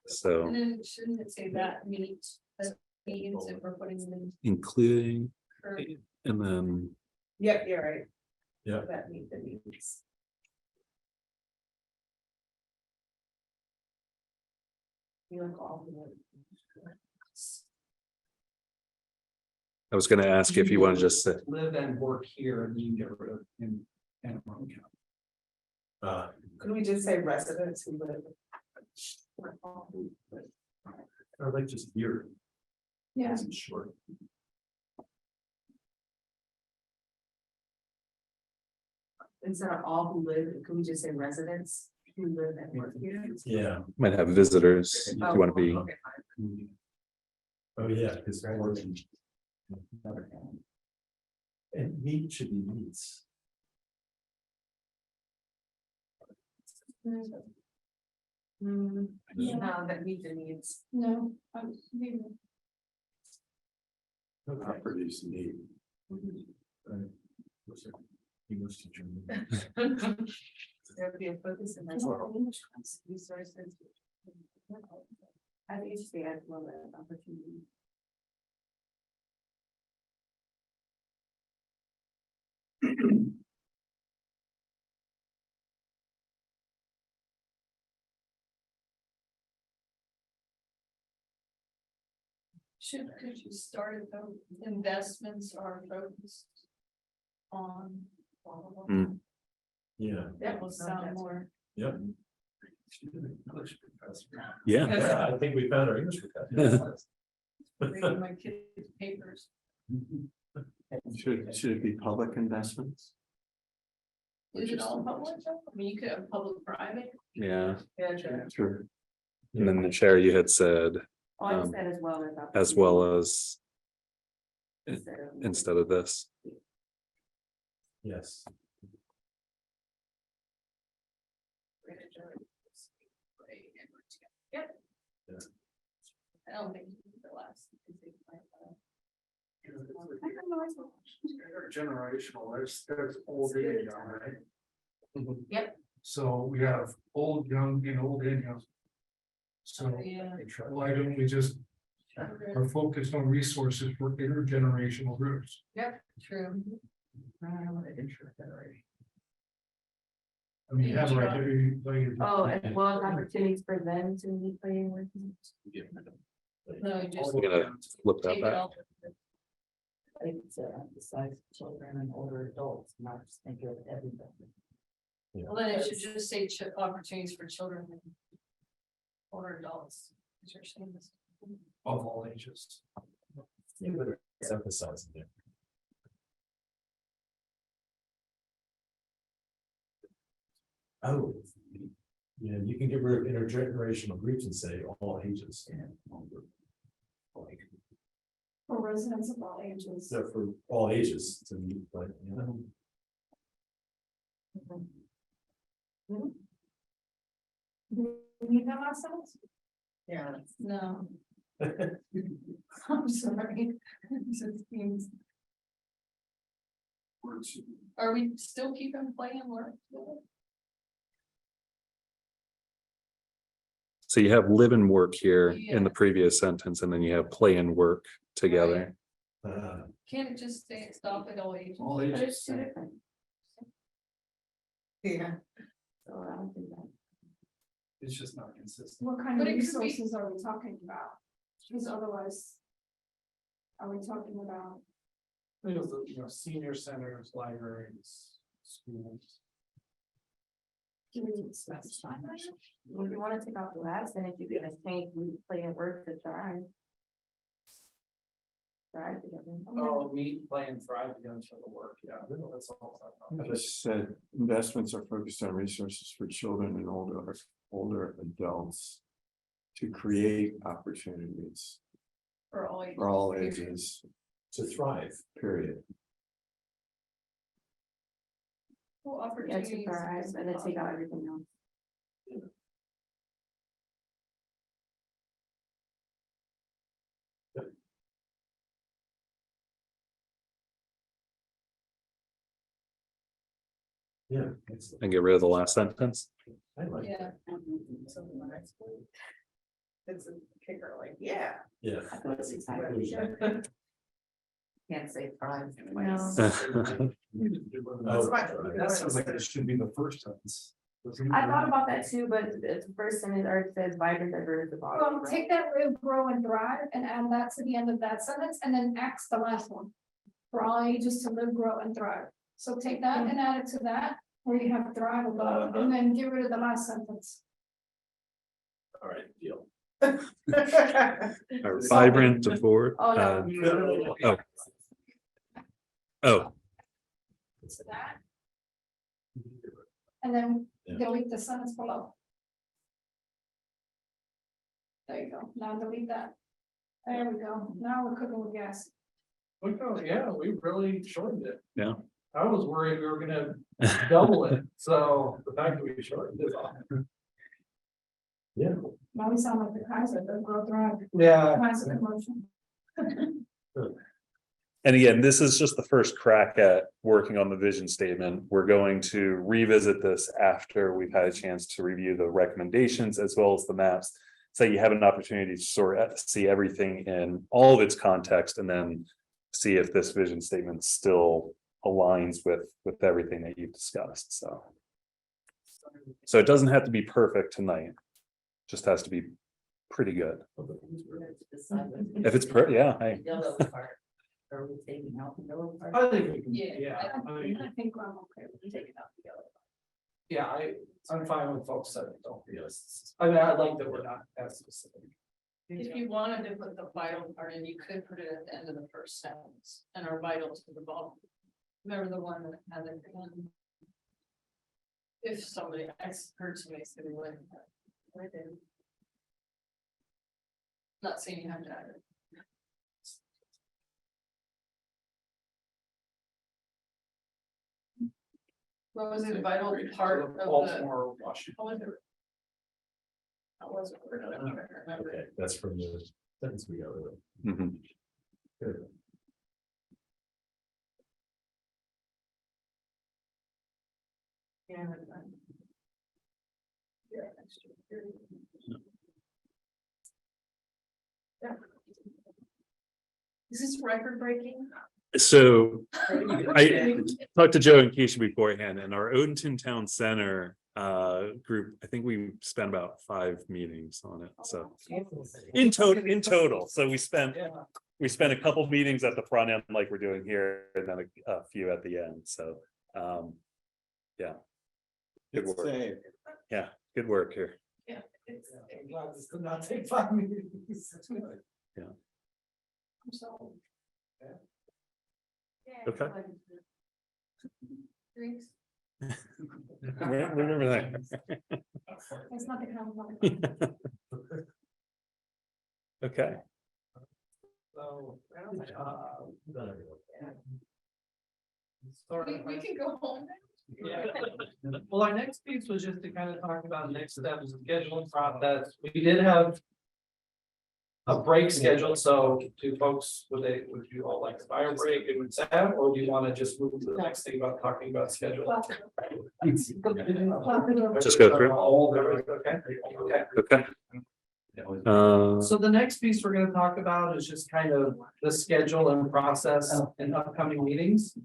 So and then shouldn't it say that means if we're putting them in including, current. and then Yep, you're right. Yeah. That meets the needs. You like all of them. I was gonna ask if you want to just say, Live and work here and you can get rid of in. Could we just say residents who live? Or like just here. Yeah, It's short. Instead of all who live, could we just say residents who live and work here? Yeah. might have visitors, if you want to be. Okay, fine. Oh, yeah, because. And meat should be meats. No, that meet the needs. no, I'm leaving. Okay. Properties need. Right. What's it? English teacher. There'd be a focus in that. Resources. I think it should be as well as opportunity. Could you start at the investments are focused on. Mm. Yeah. That will sound more. Yep. Yeah. Yeah, I think we found our English professor. Reading my kids' papers. Should it be public investments? Is it all public? I mean, you could have public-private. Yeah, Yeah, sure. Sure. and then the chair, you had said Oh, I just said as well as. as well as Instead of- instead of this. Yes. Yep. Yeah. I don't think the last. Generational, there's old and young, right? Yep. So we have old, young, and old and young. So Yeah. why don't we just are focused on resources for intergenerational groups? True. I mean, you have right there, like. Oh, as well as opportunities for them to be playing with. No, you just I'm gonna flip that take it back. off. Besides children and older adults, not just think of everybody. Well, then it should just say opportunities for children. And older adults. 'Cause you're saying this. Of all ages. It's emphasizing there. Oh. Yeah, you can get rid of intergenerational groups and say all ages. For residents of all ages. So for all ages to meet, but, you know. Do you need that last sentence? Yeah. No. I'm sorry. It just seems- Are we still keeping play and work? So you have live and work here in Yeah. the previous sentence, and then you have play and work together. Can't it just stay, stop at all ages? All But it's ages. two different. Yeah. So I don't think that. It's just not consistent. What kind But of it could be- resources are we talking about? Because otherwise. Are we talking about? Senior centers, libraries, schools. Do we need to specify that? If you want to take out the last, then if you can change play and work to try. Try together. Oh, meet, play and thrive against the work, yeah, that's all. I just said investments are focused on resources for children and older adults. To create opportunities For all ages. for all ages, To thrive. period. Well, Yeah, opportunities. to thrive, and then take out everything else. Yeah. And get rid of the last sentence. I like Yeah. that. It's a kicker, like, yeah. Yeah. I thought it's exciting. Can't say prime. No. Oh, That sounds like it should be the first sentence. I thought about that too, but the first sentence already says vibrant, diverse, the bottom. Well, take that live, grow and thrive and add that to the end of that sentence and then X the last one. For all ages to live, grow and thrive. So take that and add it to that, where you have thrive above, and then get rid of the last sentence. All right, deal. Vibrant, diverse. Oh, no. Oh, To that. And then Yeah. delete the sentence below. There you go. Now delete that. There we go. Now we're cooking with gas. Yeah, we really shortened it. Yeah. I was worried we were gonna double it, so the fact that we shortened it. Yeah. Now we sound like the Kaiser, the grow thrive. Yeah. Kaiser motion. and again, this is just the first crack at working on the vision statement. We're going to revisit this after we've had a chance to review the recommendations as well as the maps. So you have an opportunity to sort of see everything in all of its context and then see if this vision statement still aligns with everything that you've discussed. So it doesn't have to be perfect tonight. Just has to be pretty good. If it's yeah, hey. Are we taking out the middle part? I think we can, Yeah. yeah, I mean, I think I'm okay with taking it out together. yeah, I'm fine with folks that don't feel this. I mean, I like that we're not as specific. If you wanted to put the vital part in, you could put it at the end of the first sentence and are vital to the ball. Remember the one that had it in. If somebody, I heard somebody say they would. I did. Not saying you have to add it. What was it, vital part of the, Baltimore, Washington. what was it? How was it? worded? I'm trying to remember. Okay, that's from the sentence we got rid of. Mhm. Good. Yeah. Yeah, that's true. Yeah. Is this record breaking? So I talked to Joe and Keisha beforehand, and our Odenton Town Center group, I think we spent about 5 meetings on it. So in total, so we spent a couple meetings at the front end like we're doing here, and then a few at the end. So yeah. Good It's work. safe. Yeah, good work here. Yeah. It's. I'm glad this did not take 5 minutes. I'm so. Okay. Drinks. Remember that. It's not the kind of. Okay. So. We can go home. Yeah. Well, our next piece was just to kind of talk about next steps, scheduling process. We did have a break scheduled, so do folks, would you all like a fire break and would have, or do you want to just move to the next thing about talking about schedule? Just go through. Okay, okay. Okay. So the next piece we're gonna talk about is just kind of the schedule and process in upcoming meetings.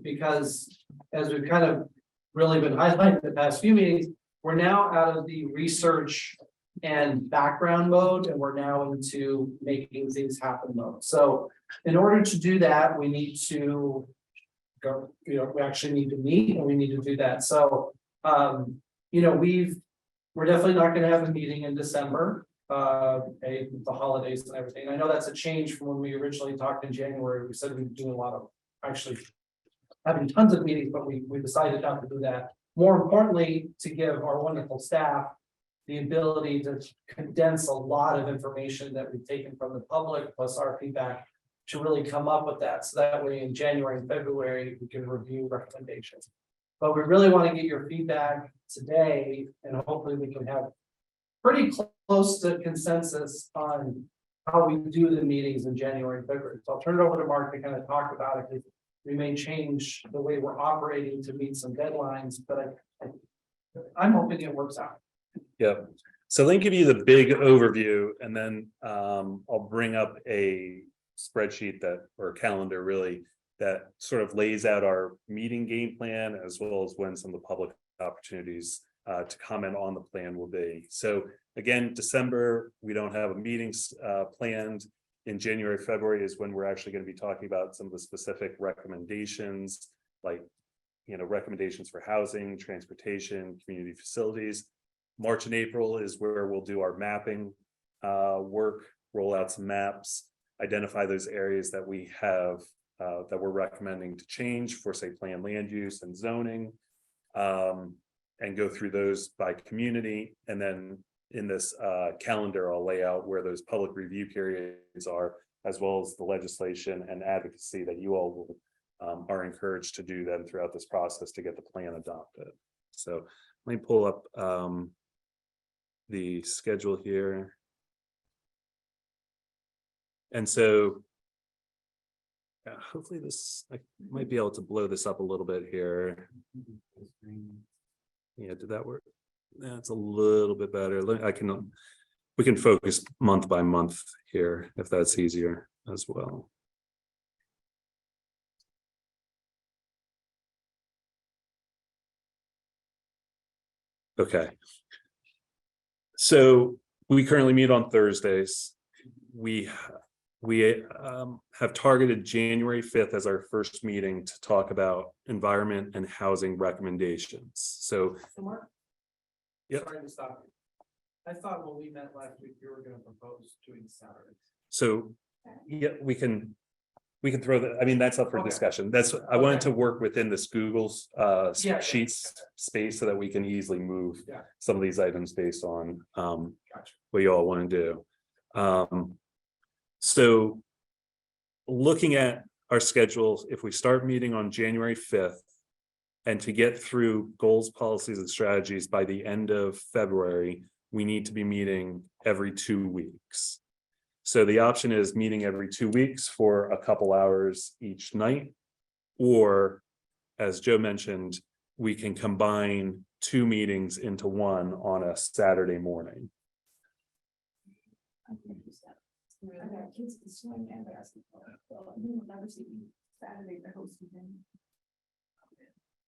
Because as we've kind of really been highlighting the past few meetings, we're now out of the research and background mode, and we're now into making things happen mode. So in order to do that, we need to go, we actually need to meet and we need to do that. So, we're definitely not gonna have a meeting in December, the holidays and everything. I know that's a change from when we originally talked in January. We said we'd do a lot of, actually having tons of meetings, but we decided not to do that. More importantly, to give our wonderful staff the ability to condense a lot of information that we've taken from the public, plus our feedback, to really come up with that. So that way in January and February, we can review recommendations. But we really want to get your feedback today, and hopefully we can have pretty close to consensus on how we do the meetings in January and February. So I'll turn it over to Mark to kind of talk about it, because we may change the way we're operating to meet some deadlines, but I'm hoping it works out. Yeah, so let me give you the big overview, and then I'll bring up a spreadsheet or calendar really that sort of lays out our meeting game plan, as well as when some of the public opportunities to comment on the plan will be. So again, December, we don't have a meetings planned. In January, February is when we're actually going to be talking about some of the specific recommendations, like recommendations for housing, transportation, community facilities. March and April is where we'll do our mapping work, roll out some maps, identify those areas that we have that we're recommending to change for, say, planned land use and zoning, and go through those by community. And then in this calendar, I'll lay out where those public review periods are, as well as the legislation and advocacy that you all are encouraged to do then throughout this process to get the plan adopted. So let me pull up the schedule here. And so hopefully I might be able to blow this up a little bit here. Yeah, did that work? That's a little bit better. We can focus month by month here if that's easier as well. Okay. So we currently meet on Thursdays. We We have targeted January 5th as our first meeting to talk about environment and housing recommendations. So Yep. Sorry to stop you. I thought when we met last week, you were gonna propose doing Saturdays. So, yeah, we can throw that, I mean, that's up for Okay. discussion. That's, I wanted to work within this Google's Yeah. sheets space so that we can easily move Yeah. some of these items based on Gotcha. what you all want to do. So looking at our schedules, if we start meeting on January 5th and to get through goals, policies, and strategies by the end of February, we need to be meeting every 2 weeks. So the option is meeting every 2 weeks for a couple hours each night. Or, as Joe mentioned, we can combine 2 meetings into one on a Saturday morning. I got kids to swing and basketball, so you will never see me Saturday the host weekend.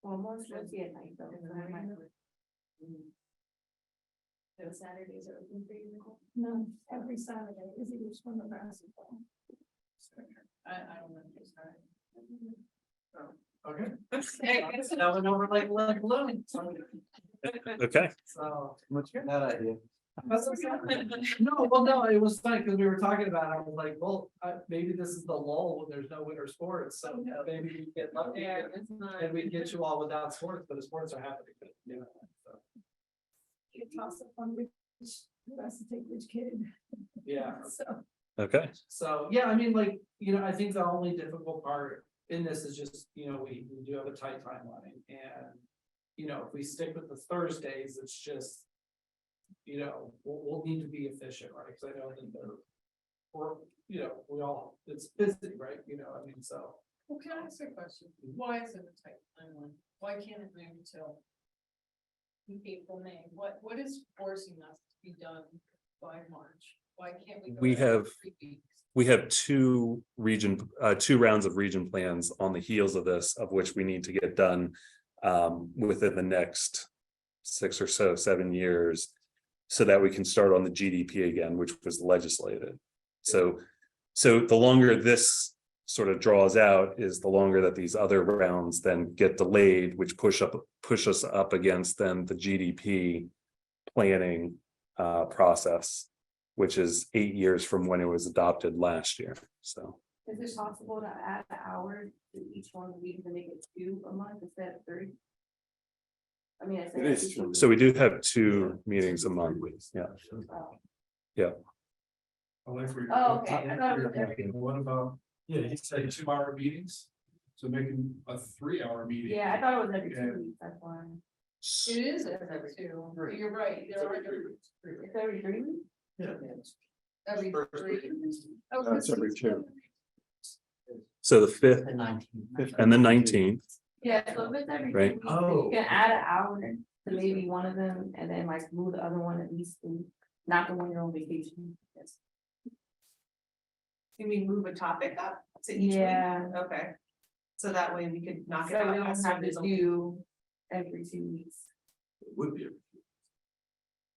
Well, most of at night though. So I might- Those Saturdays are open for you, Nicole? No, every Saturday is either swim or basketball. I don't know. Okay. Hey, Now we're over like balloon. Okay, So. What's that idea? No, well, no, it was funny because we were talking about it. I was like, well, maybe this is the lull when there's no winter sports. So maybe we get lucky Yeah, it's not. and we get you all without sports, but the sports are happening. You know, so, You toss up on which, who has to take which kid, yeah. so. okay. So, yeah, I mean, like, I think the only difficult part in this is just, we do have a tight timeline and. If we stick with the Thursdays, it's just. We'll need to be efficient, right? Cause I know that we all, it's busy, right? So. Well, can I ask a question? Why is it a tight timeline? Why can't it move until April, May? What is forcing us to be done by March? Why can't we? We every have- 3 weeks? We have two rounds of region plans on the heels of this, of which we need to get done within the next 6 or 7 years, so that we can start on the GDP again, which was legislated. So the longer this sort of draws out is the longer that these other rounds then get delayed, which push us up against then the GDP planning process, which is 8 years from when it was adopted last year. So Is it possible to add an hour to each one of these and make it 2 a month instead of 3? I mean, I said. It is true. we do have 2 meetings a month. Yeah. Oh, that's where you're- Oh, okay. I thought it was every- What about, he said 2-hour meetings? So making a 3-hour meeting. Yeah, I thought it was every Yeah. 2 weeks, that's why. It is every 2. You're right. There are It's every 3 weeks? every 3. Oh, That's every 2. So the 5th The 19th. and the 19th. Yeah, so if it's every 2 Right. weeks, then you can add an hour to maybe one of them and then like move the other one at least, not the one you're on vacation. Yes. Can we move a topic up to each week? Yeah. Okay. So that way we could knock it So we out. don't as have soon to as- do every 2 weeks. Would be.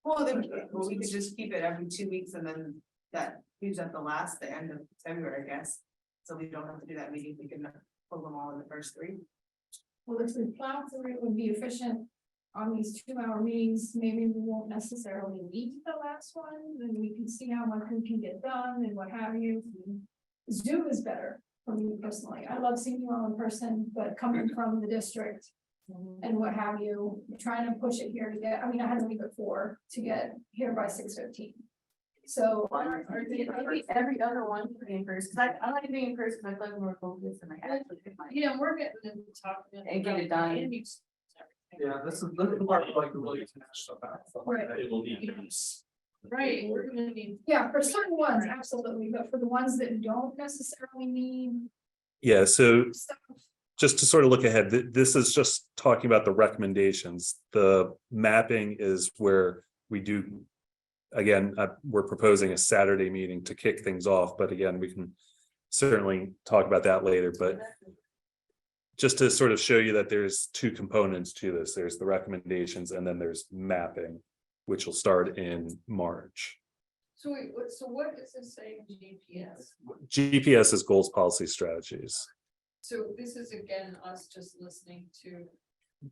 Well, then, we could just keep it every 2 weeks and then that leaves at the end of February, I guess. So we don't have to do that meeting, we can pull them all in the first 3. Well, if we plow through it, would be efficient on these 2-hour meetings, maybe we won't necessarily need the last one, then we can see how much we can get done and what have you. Zoom is better for me personally, I love seeing you all in person, but coming from the district and what have you, trying to push it here to get, I mean, I had to leave at 4 to get here by 6:15. So. Every other one could be in person, 'cause I like being in person, 'cause I feel like more focused and I actually get my. We're getting into talking. And get it done. Yeah, this is the part like really to hash stuff out. Right. It will be. Right, we're gonna need. Yeah, for certain ones, absolutely, but for the ones that don't necessarily need Yeah, so stuff. just to sort of look ahead, this is just talking about the recommendations. The mapping is where we do. Again, we're proposing a Saturday meeting to kick things off, but again, we can certainly talk about that later, but. Just to sort of show you that there's 2 components to this, there's the recommendations and then there's mapping, which will start in March. So wait, what is this saying GPS? GPS is goals, policy, strategies. So this is again us just listening to.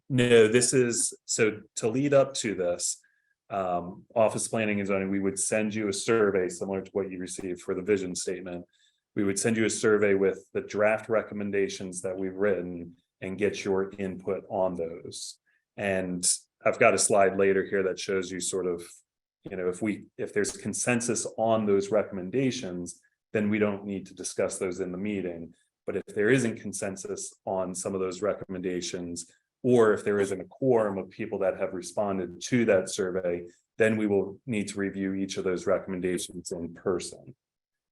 No, this is, so to lead up to this, office planning and zoning, we would send you a survey similar to what you received for the vision statement. We would send you a survey with the draft recommendations that we've written and get your input on those. And I've got a slide later here that shows you sort of, you know, if there's consensus on those recommendations, then we don't need to discuss those in the meeting. But if there isn't consensus on some of those recommendations, or if there isn't a quorum of people that have responded to that survey, then we will need to review each of those recommendations in person.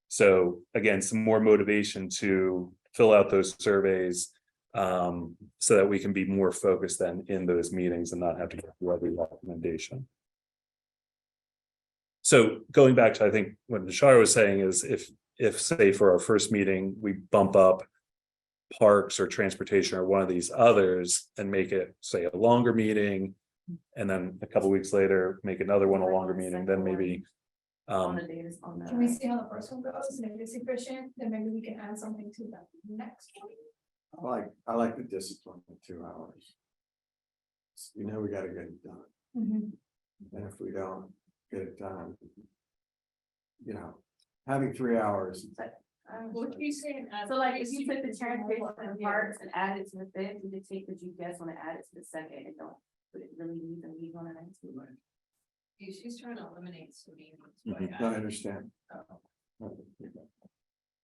So again, some more motivation to fill out those surveys so that we can be more focused then in those meetings and not have to go through every recommendation. So going back to, I think what Nishara was saying is if say for our first meeting, we bump up parks or transportation or one of these others and make it say a longer meeting, and then a couple weeks later, make another one a longer meeting, then maybe. On the data, on Can we the. see how the first one goes, and if it's efficient, then maybe we can add something to the next one. I like the discipline of 2 hours. You know, we gotta get it done, and if we don't get it done. You know, having 3 hours, What are you saying? So like, if you took the transportation and parks and add it to the fifth, you could take the GPS one and add it to the second, and don't put it really need and leave on the next one. She's trying to eliminate some meetings. I understand.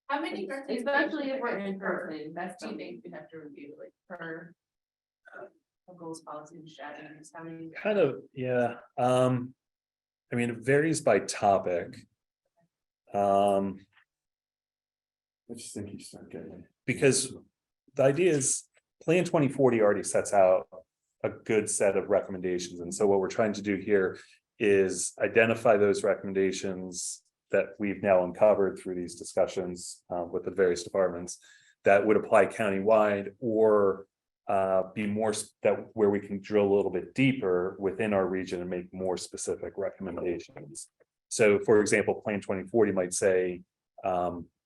How many? Especially if we're in person, that's Do you something. think we have to review like per? Goals, policy and strategies, how many? Kind of, yeah. I mean, it varies by topic. I just think you start getting it. Because the idea is Plan 2040 already sets out a good set of recommendations. And so what we're trying to do here is identify those recommendations that we've now uncovered through these discussions with the various departments that would apply countywide, or be more that where we can drill a little bit deeper within our region and make more specific recommendations. So for example, Plan 2040 might say,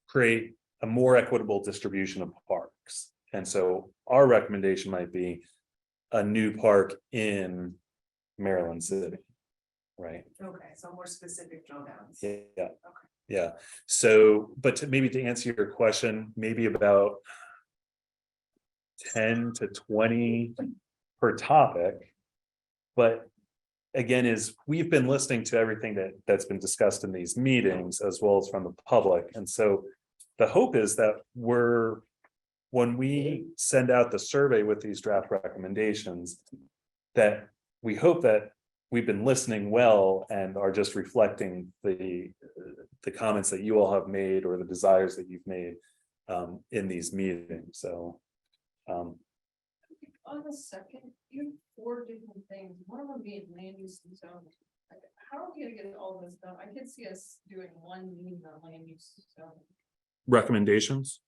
create a more equitable distribution of parks. And so our recommendation might be a new park in Maryland City, right? Okay, so more specific drill downs. Yeah, yeah. So, but maybe to answer your question, maybe about 10 to 20 per topic. But again, is we've been listening to everything that's been discussed in these meetings as well as from the public. And so the hope is that when we send out the survey with these draft recommendations, that we hope that we've been listening well and are just reflecting the comments that you all have made or the desires that you've made in these meetings. So On the second, you have 4 different things, one of them being land use and zoning. Like, how are we gonna get all this done? I could see us doing one meeting on land use zoning. recommendations.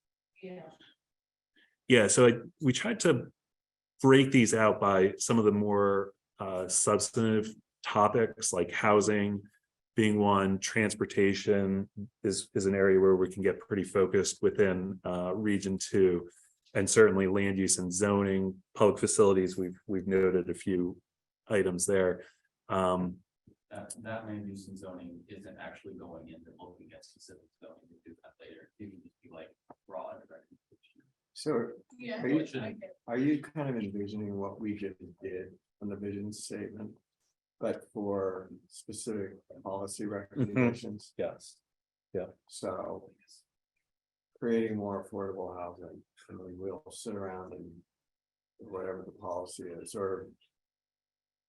Yeah. Yeah, so we tried to break these out by some of the more substantive topics like housing being one, transportation is an area where we can get pretty focused within region 2. And certainly land use and zoning, public facilities, we've noted a few items there. That land use and zoning isn't actually going into looking at specific zoning, we do that later, you can just be like broad. So Yeah. Are you- are you kind of envisioning what we just did on the vision statement? But for specific policy recommendations? Yes. So creating more affordable housing, and we will sit around and whatever the policy is, or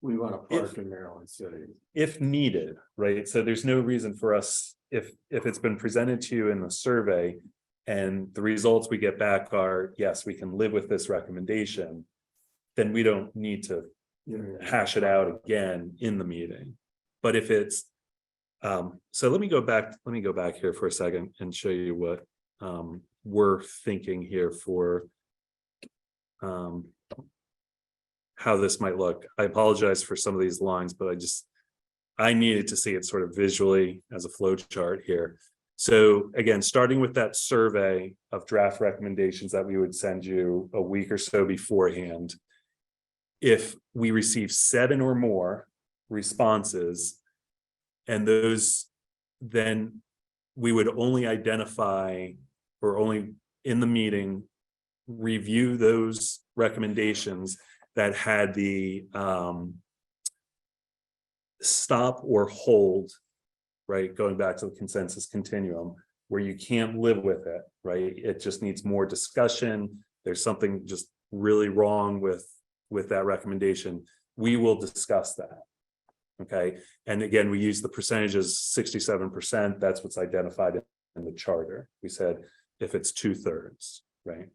we want to park in Maryland City. If needed, right? So there's no reason for us, if it's been presented to you in the survey and the results we get back are, yes, we can live with this recommendation, then we don't need to You know, hash it out again in the meeting. But if it's, so let me go back here for a second and show you what we're thinking here for how this might look. I apologize for some of these lines, but I needed to see it sort of visually as a flow chart here. So again, starting with that survey of draft recommendations that we would send you a week or so beforehand. If we receive 7 or more responses, and those, then we would only identify, or only in the meeting, review those recommendations that had the stop or hold, right? Going back to the consensus continuum, where you can't live with it, right? It just needs more discussion. There's something just really wrong with that recommendation. We will discuss that. Okay. And again, we use the percentages 67%. That's what's identified in the charter. We said if it's 2/3, right?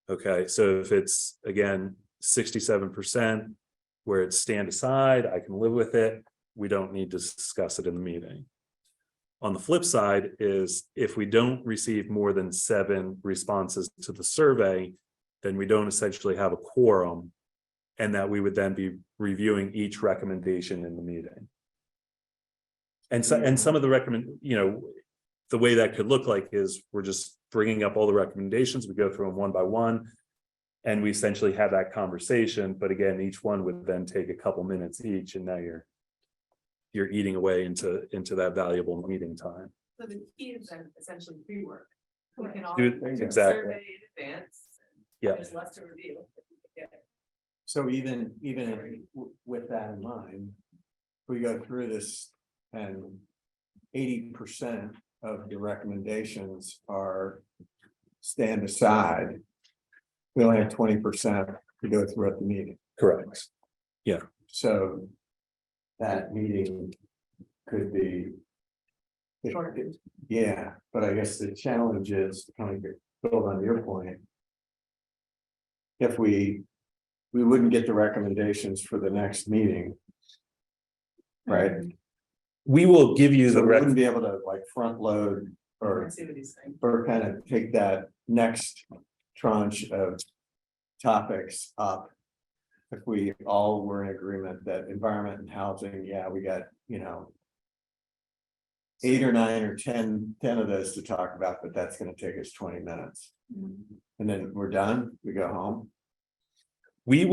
Okay. So if it's again 67%, where it's stand aside, I can live with it. We don't need to discuss it in the meeting. On the flip side is if we don't receive more than 7 responses to the survey, then we don't essentially have a quorum, and that we would then be reviewing each recommendation in the meeting. And so, and some of the the way that could look like is we're just bringing up all the recommendations, we go through them one by one, and we essentially have that conversation. But again, each one would then take a couple minutes each, and now you're eating away into that valuable meeting time. So the key is then essentially pre-work. We can all Exactly. survey in advance. Yeah. There's less to review. So even with that in mind, we go through this and 80% of the recommendations are stand aside. We only have 20% to go through at the meeting. Correct. So that meeting could be. Yeah, but I guess the challenge is to kind of build on your point. If we wouldn't get the recommendations for the next meeting. Right? We will give you So the we wouldn't be able to like front load or kind of take that next tranche of topics up. If we all were in agreement that environment and housing, yeah, we got, 8 or 9 or 10 of those to talk about, but that's going to take us 20 minutes. And then we're done, we go home. we're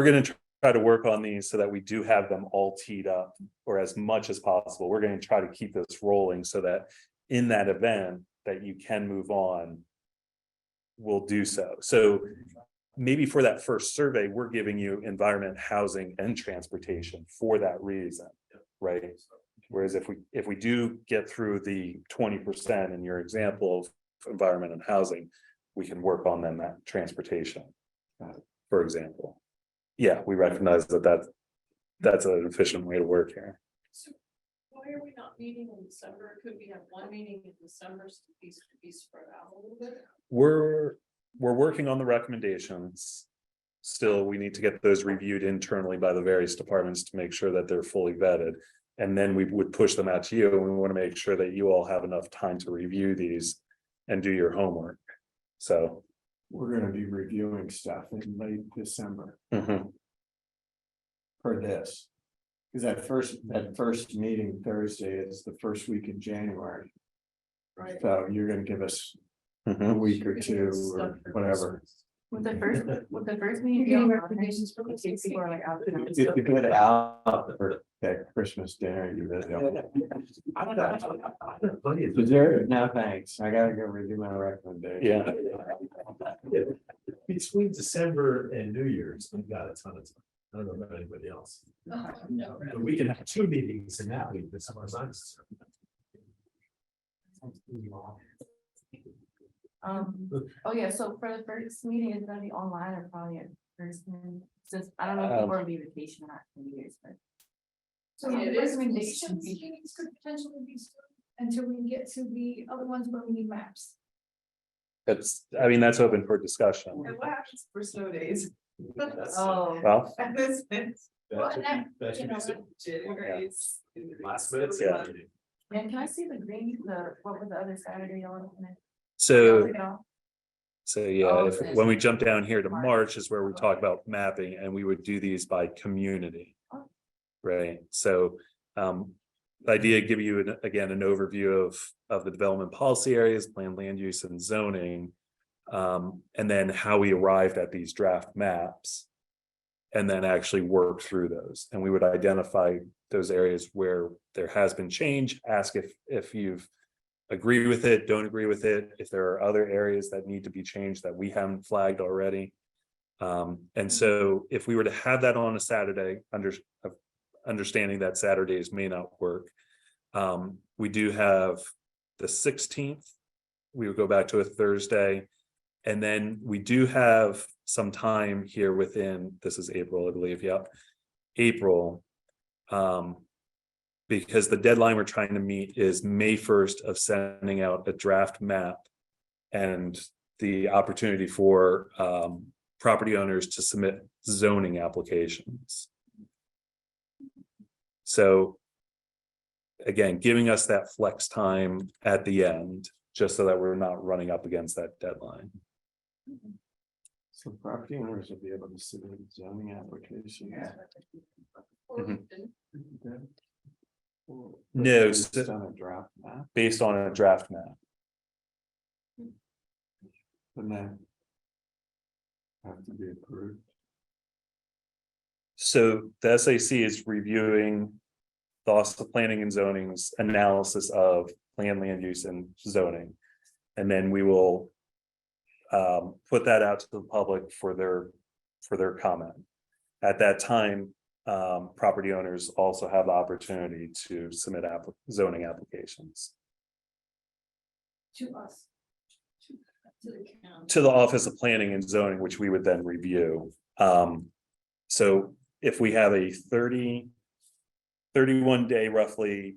going to try to work on these so that we do have them all teed up, or as much as possible. We're going to try to keep this rolling so that in that event that you can move on, we'll do so. So maybe for that first survey, we're giving you environment, housing, and transportation for that reason, right? Whereas if we do get through the 20% in your example of environment and housing, we can work on then that transportation, for example. Yeah, we recognize that's an efficient way to work here. So why are we not meeting in December? Could we have one meeting in December to be spread out a little bit? We're working on the recommendations. Still, we need to get those reviewed internally by the various departments to make sure that they're fully vetted. And then we would push them out to you, and we want to make sure that you all have enough time to review these and do your homework. So We're going to be reviewing stuff in late December mhm. for this. Because that first meeting Thursday is the first week in January. Right. So you're going to give us a Mhm. week or two or whatever. With the first meeting. Any recommendations for in case people are like out. If you put out for that Christmas dinner, you really don't. Dessert? No, thanks. I gotta go redo my recommendation. Yeah. Between December and New Year's, we've got a ton of time. I don't know about anybody else. No, But we can have 2 meetings in that week, this was nice. Oh yeah, so for the first meeting, it's gonna be online or probably in person, since I don't know if people are on vacation or not for New Year's, but. So Yeah, the it is recommendations meetings could potentially be until we get to the other ones where we need maps. That's open for discussion. And what happens for snow days? Oh. Well, And this is That should be soon. January's. Last minute, Yeah. And can I see the green, what was the other Saturday y'all looking at? so So yeah, when we jump down here to March is where we talk about mapping, and we would do these by community. Right, so the idea, give you again an overview of the development policy areas, planned land use and zoning. And then how we arrived at these draft maps. And then actually work through those, and we would identify those areas where there has been change, ask if you've agree with it, don't agree with it, if there are other areas that need to be changed that we haven't flagged already. And so if we were to have that on a Saturday, understanding that Saturdays may not work, we do have the 16th, we would go back to a Thursday. And then we do have some time here within, this is April, I believe, yeah, April. Because the deadline we're trying to meet is May 1st of sending out a draft map and the opportunity for property owners to submit zoning applications. So again, giving us that flex time at the end, just so that we're not running up against that deadline. So property owners will be able to submit zoning applications. No, Based on a draft map, based on a draft map. and then have to be approved. So the SAC is reviewing the Office of Planning and Zoning's analysis of planned land use and zoning. And then we will put that out to the public for their comment. At that time, property owners also have the opportunity to submit zoning applications To us. to the Office of Planning and Zoning, which we would then review. So if we have a 31 day roughly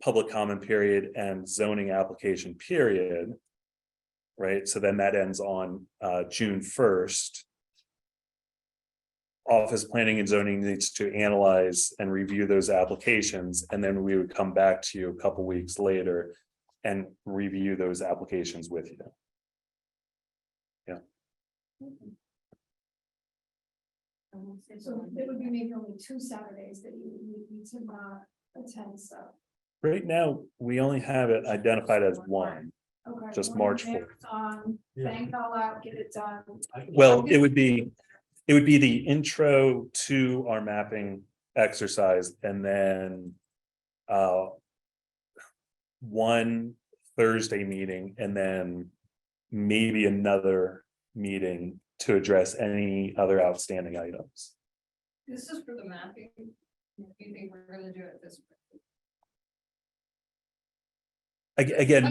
public comment period and zoning application period, right? So then that ends on June 1st. Office of Planning and Zoning needs to analyze and review those applications, and then we would come back to you a couple weeks later and review those applications with you. So there would be maybe only 2 Saturdays that you would need to not attend stuff. Right now, we only have it identified as one, Okay. just one March day 4th. On, bang it all out, get it done. Well, it would be the intro to our mapping exercise, and then one Thursday meeting, and then maybe another meeting to address any other outstanding items. This is for the mapping. Do you think we're gonna do it this way? Again,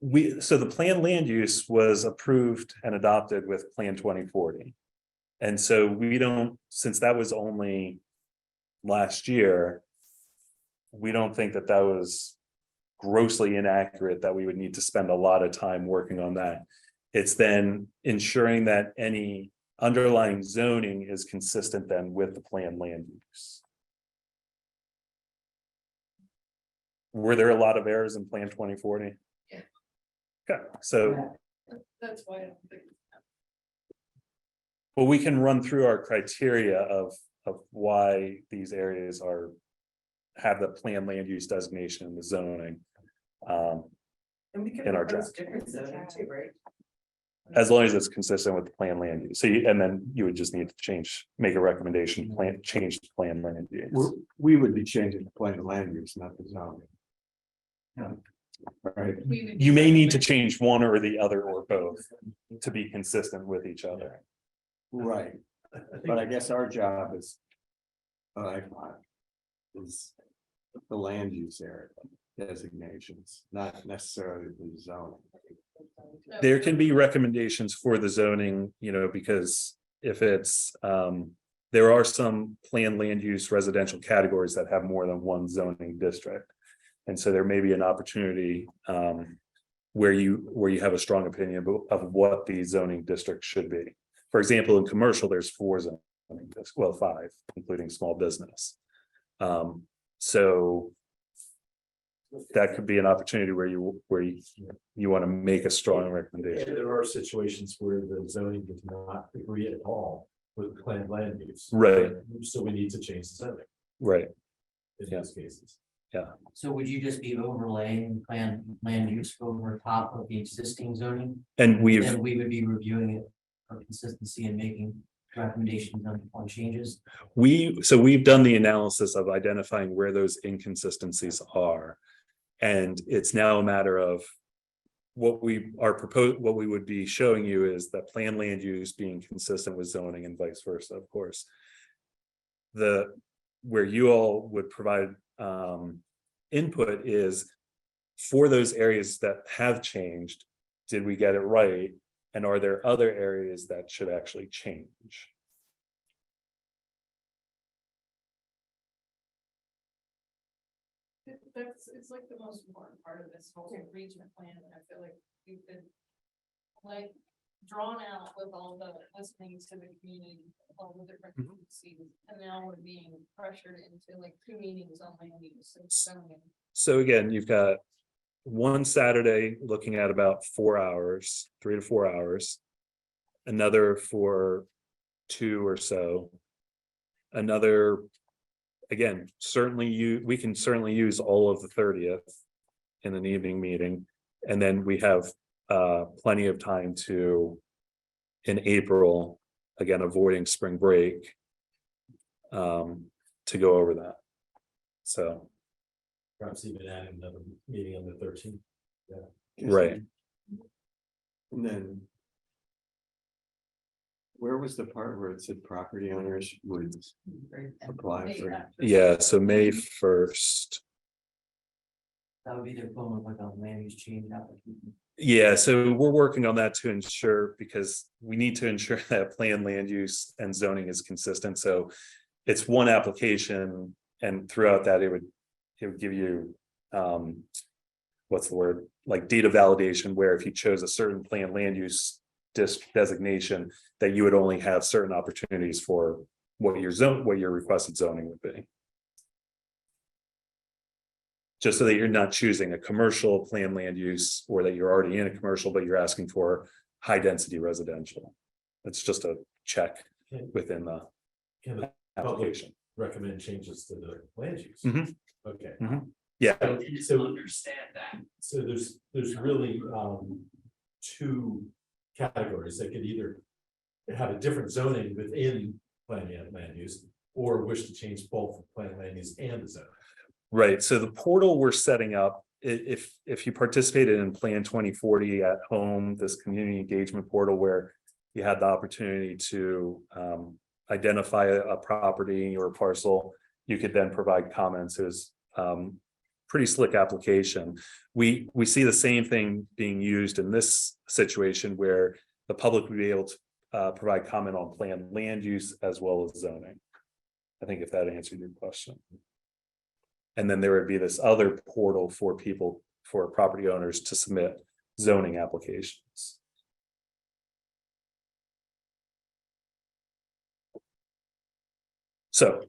We, so the planned land use was approved and adopted with Plan 2040. And so we don't, since that was only last year, we don't think that was grossly inaccurate, that we would need to spend a lot of time working on that. It's then ensuring that any underlying zoning is consistent then with the planned land use. Were there a lot of errors in Plan 2040? Yeah. Okay, so. that's why I don't think. Well, we can run through our criteria of why these areas have the planned land use designation in the zoning. And we can In our propose draft. different zoning too, right? As long as it's consistent with the planned land use. So and then you would just need to make a recommendation, change the planned land use. We would be changing the plan of land use, not the zoning. Right, You may need to change one or the other or both to be consistent with each other. right, but I guess our job is. I find is the land use area designations, not necessarily the zoning. There can be recommendations for the zoning, because if it's, there are some planned land use residential categories that have more than one zoning district. And so there may be an opportunity where you have a strong opinion of what the zoning district should be. For example, in commercial, there's 4 zoning districts, well, 5, including small business. So that could be an opportunity where you want to make a strong recommendation. There are situations where the zoning does not agree at all with planned land use. Right. So we need to change the zoning Right. in Yeah. those cases. So would you just be overlaying land use over top of the existing zoning? And we've, Then we would be reviewing it for consistency and making recommendations on changes. we've done the analysis of identifying where those inconsistencies are. And it's now a matter of what we would be showing you is that planned land use being consistent with zoning and vice versa, of course. Where you all would provide input is for those areas that have changed, did we get it right? And are there other areas that should actually change? It's like the most important part of this whole region plan, and I feel like we've been like drawn out with all the listening to the community, all the different seasons, and now we're being pressured into like 2 meetings on land use and zoning. So again, you've got one Saturday looking at about 4 hours, 3 to 4 hours. Another for 2 or so. Another, again, we can certainly use all of the 30th in an evening meeting. And then we have plenty of time in April, again, avoiding spring break, to go over that. So. Perhaps even adding another meeting on the 13th. Right. And then. Where was the part where it said property owners would apply for? Yeah, so May 1st. That would be their phone with like a land use change application. Yeah, so we're working on that to ensure, because we need to ensure that planned land use and zoning is consistent. So it's one application, and throughout that, it would give you what's the word, like data validation, where if you chose a certain planned land use designation, that you would only have certain opportunities for what your requested zoning would be. Just so that you're not choosing a commercial planned land use, or that you're already in a commercial, but you're asking for high density residential. It's just a check within the Can the application. recommend changes to the land use? Mhm. Okay. Yeah, So Understand that. So there's really two categories that could either have a different zoning within planned land use, or wish to change both planned land use and the zone. right. So the portal we're setting up, if you participated in Plan 2040 at home, this community engagement portal where you had the opportunity to identify a property or a parcel, you could then provide comments. It was pretty slick application. We see the same thing being used in this situation, where the public would be able to provide comment on planned land use as well as zoning. I think if that answered your question. And then there would be this other portal for property owners to submit zoning applications. So,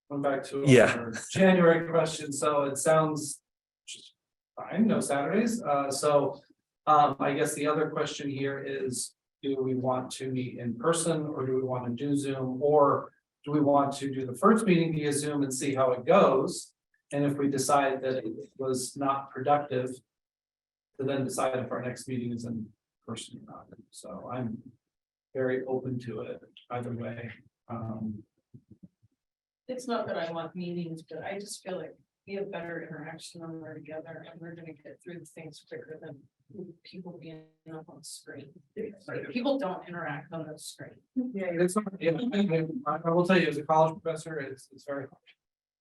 Going back to Yeah. our January question, so it sounds just fine, no Saturdays, I guess the other question here is, do we want to meet in person, or do we want to do Zoom, or do we want to do the first meeting via Zoom and see how it goes? And if we decide that it was not productive, to then decide if our next meeting is in person or not. So I'm very open to it either way. It's not that I want meetings, but I just feel like we have better interaction when we're together, and we're gonna get through the things quicker than people being up on screen. Like, people don't interact on the screen. Yeah, it's not, yeah, I will tell you, as a college professor, it's very hard.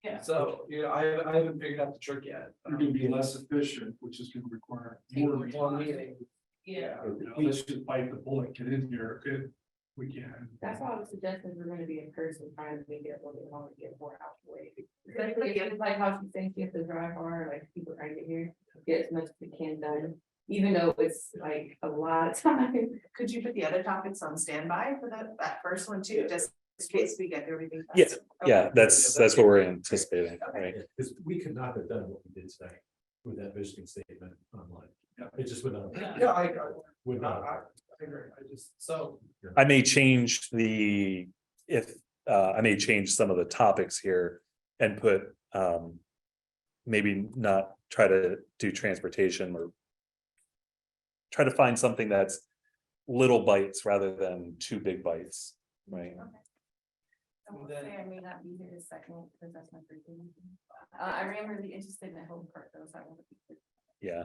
Yeah. So, I haven't figured out the trick yet. You're gonna be less efficient, which is gonna require more. One meeting. Yeah. Let's just bite the bullet, get in here, if we can. That's why I was suggesting we're gonna be in person, trying to make it a little bit longer, get more out of the way. Especially if it's like how she saying she has to drive hard, like people trying to get here, get as much as we can done. Even though it's like a lot of time. Could you put the other topics on standby for that first one too, just in case we get everything. Yeah, passed. yeah, Okay. that's what we're anticipating, right? Because we could not have done what we did today with that visioning statement online. It just would not. Yeah, I Would not. agree, I just, so. I may change I may change some of the topics here and put, maybe not try to do transportation or try to find something that's little bites rather than two big bites, right? I will say I may not be here a second, because that's my birthday. I am really interested in the home part though, so I want to be. Yeah,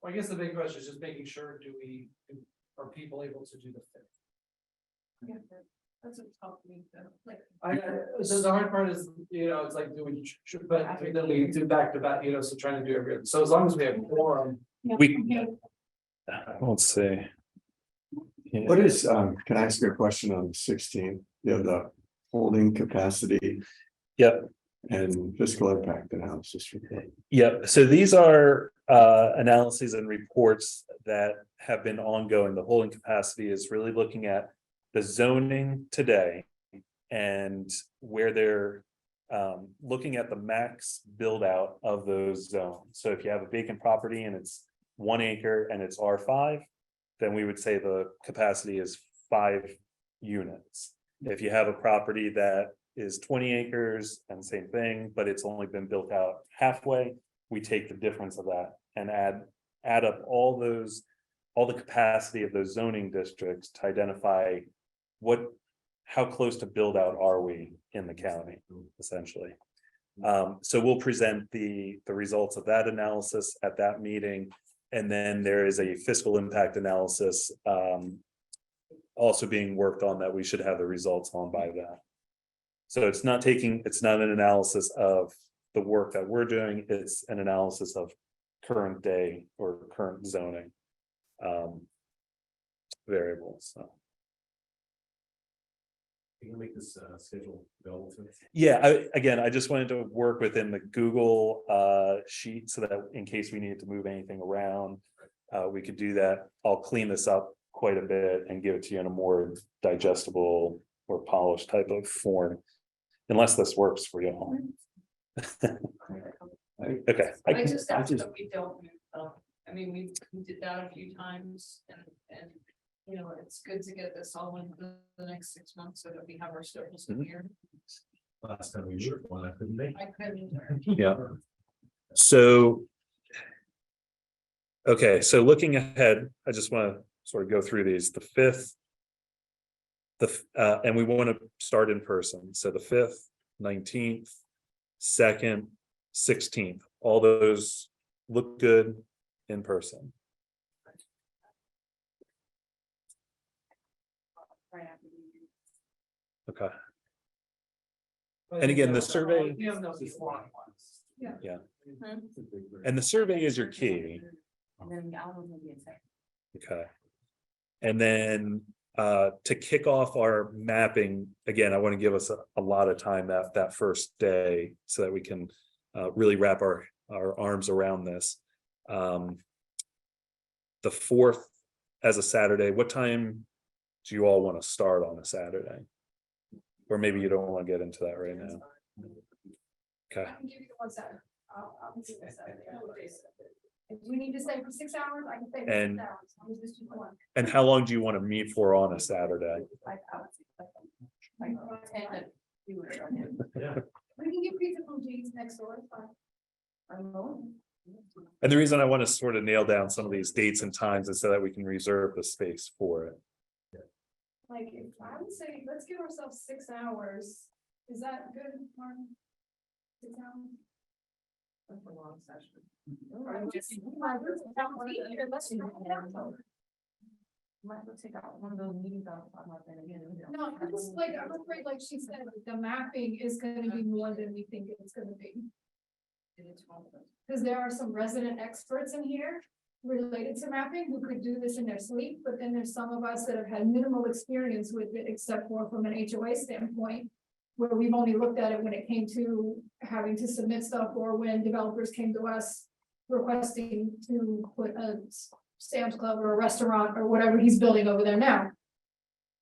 Well, I guess the big question is just making sure, are people able to do the fifth? Yeah, that's a tough week, though. Like, The hard part is, it's like, but then we do back to back, so trying to do every, so as long as we have quorum. we, let's see. What is, can I ask you a question on 16? The holding capacity Yep. and fiscal impact analysis report. Yep, so these are analyses and reports that have been ongoing. The holding capacity is really looking at the zoning today and where they're looking at the max build out of those zones. So if you have a vacant property and it's 1 acre and it's R5, then we would say the capacity is 5 units. If you have a property that is 20 acres and same thing, but it's only been built out halfway, we take the difference of that and add up all the capacity of those zoning districts to identify how close to build out are we in the county, essentially. So we'll present the results of that analysis at that meeting. And then there is a fiscal impact analysis also being worked on that we should have the results on by that. So it's not an analysis of the work that we're doing, it's an analysis of current day or current zoning variables. So. Can you make this schedule available to us? Yeah, I just wanted to work within the Google sheet so that in case we needed to move anything around, we could do that. I'll clean this up quite a bit and give it to you in a more digestible or polished type of form, unless this works for you all. Okay. I just asked that we don't move them. I mean, we did that a few times and it's good to get this all in the next 6 months so that we have our schedules here. Last time we were one, I couldn't make. I couldn't. Yeah. So. Okay, so looking ahead, I just want to sort of go through these. The 5th, and we want to start in person. So the 5th, 19th, 2nd, 16th, all those look good in person. Okay. And again, the survey. We have no before ones. Yeah. And the survey is your key. Okay. And then to kick off our mapping, again, I want to give us a lot of time that first day so that we can really wrap our arms around this. The 4th as a Saturday, what time do you all want to start on a Saturday? Or maybe you don't want to get into that right now. Okay. I can give you the one Saturday. I'll give you the Saturday. If we need to stay for 6 hours, I can stay for 6 And- hours. I'll just do one. And how long do you want to meet for on a Saturday? Like 10 to 2 or something. Yeah. We can get pizza from G's next door, it's fine. And the reason I want to sort of nail down some of these dates and times is so that we can reserve the space for it. Like, if I would say, let's give ourselves 6 hours. Is that good, Martin? 6 hours? That's a long session. Might as well take out one of those meetings out. No, I'm just like, I'm afraid, like she said, the mapping is gonna be more than we think it's gonna be. Because there are some resident experts in here related to mapping who could do this in their sleep, but then there's some of us that have had minimal experience with it, except for from an HOA standpoint, where we've only looked at it when it came to having to submit stuff, or when developers came to us requesting to put a Sam's Club or a restaurant or whatever he's building over there now.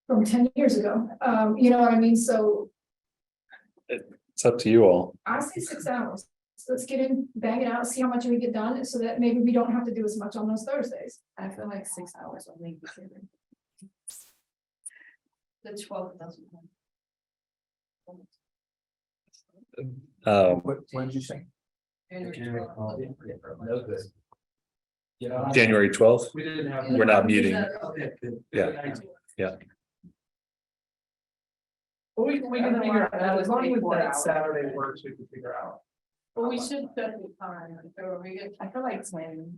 from 10 years ago. You know what I mean? So It's up to you all. I say 6 hours. So let's get in, bang it out, see how much we get done, so that maybe we don't have to do as much on those Thursdays. I feel like 6 hours will make it. The 12th doesn't. What did you say? January 12th. No good. You know. January 12th, We didn't have. we're not meeting. Okay, good. Yeah. Yeah. Well, we can figure it out, as long as that Saturday works, we can figure out. But we should set the time, so we get. I feel like 10.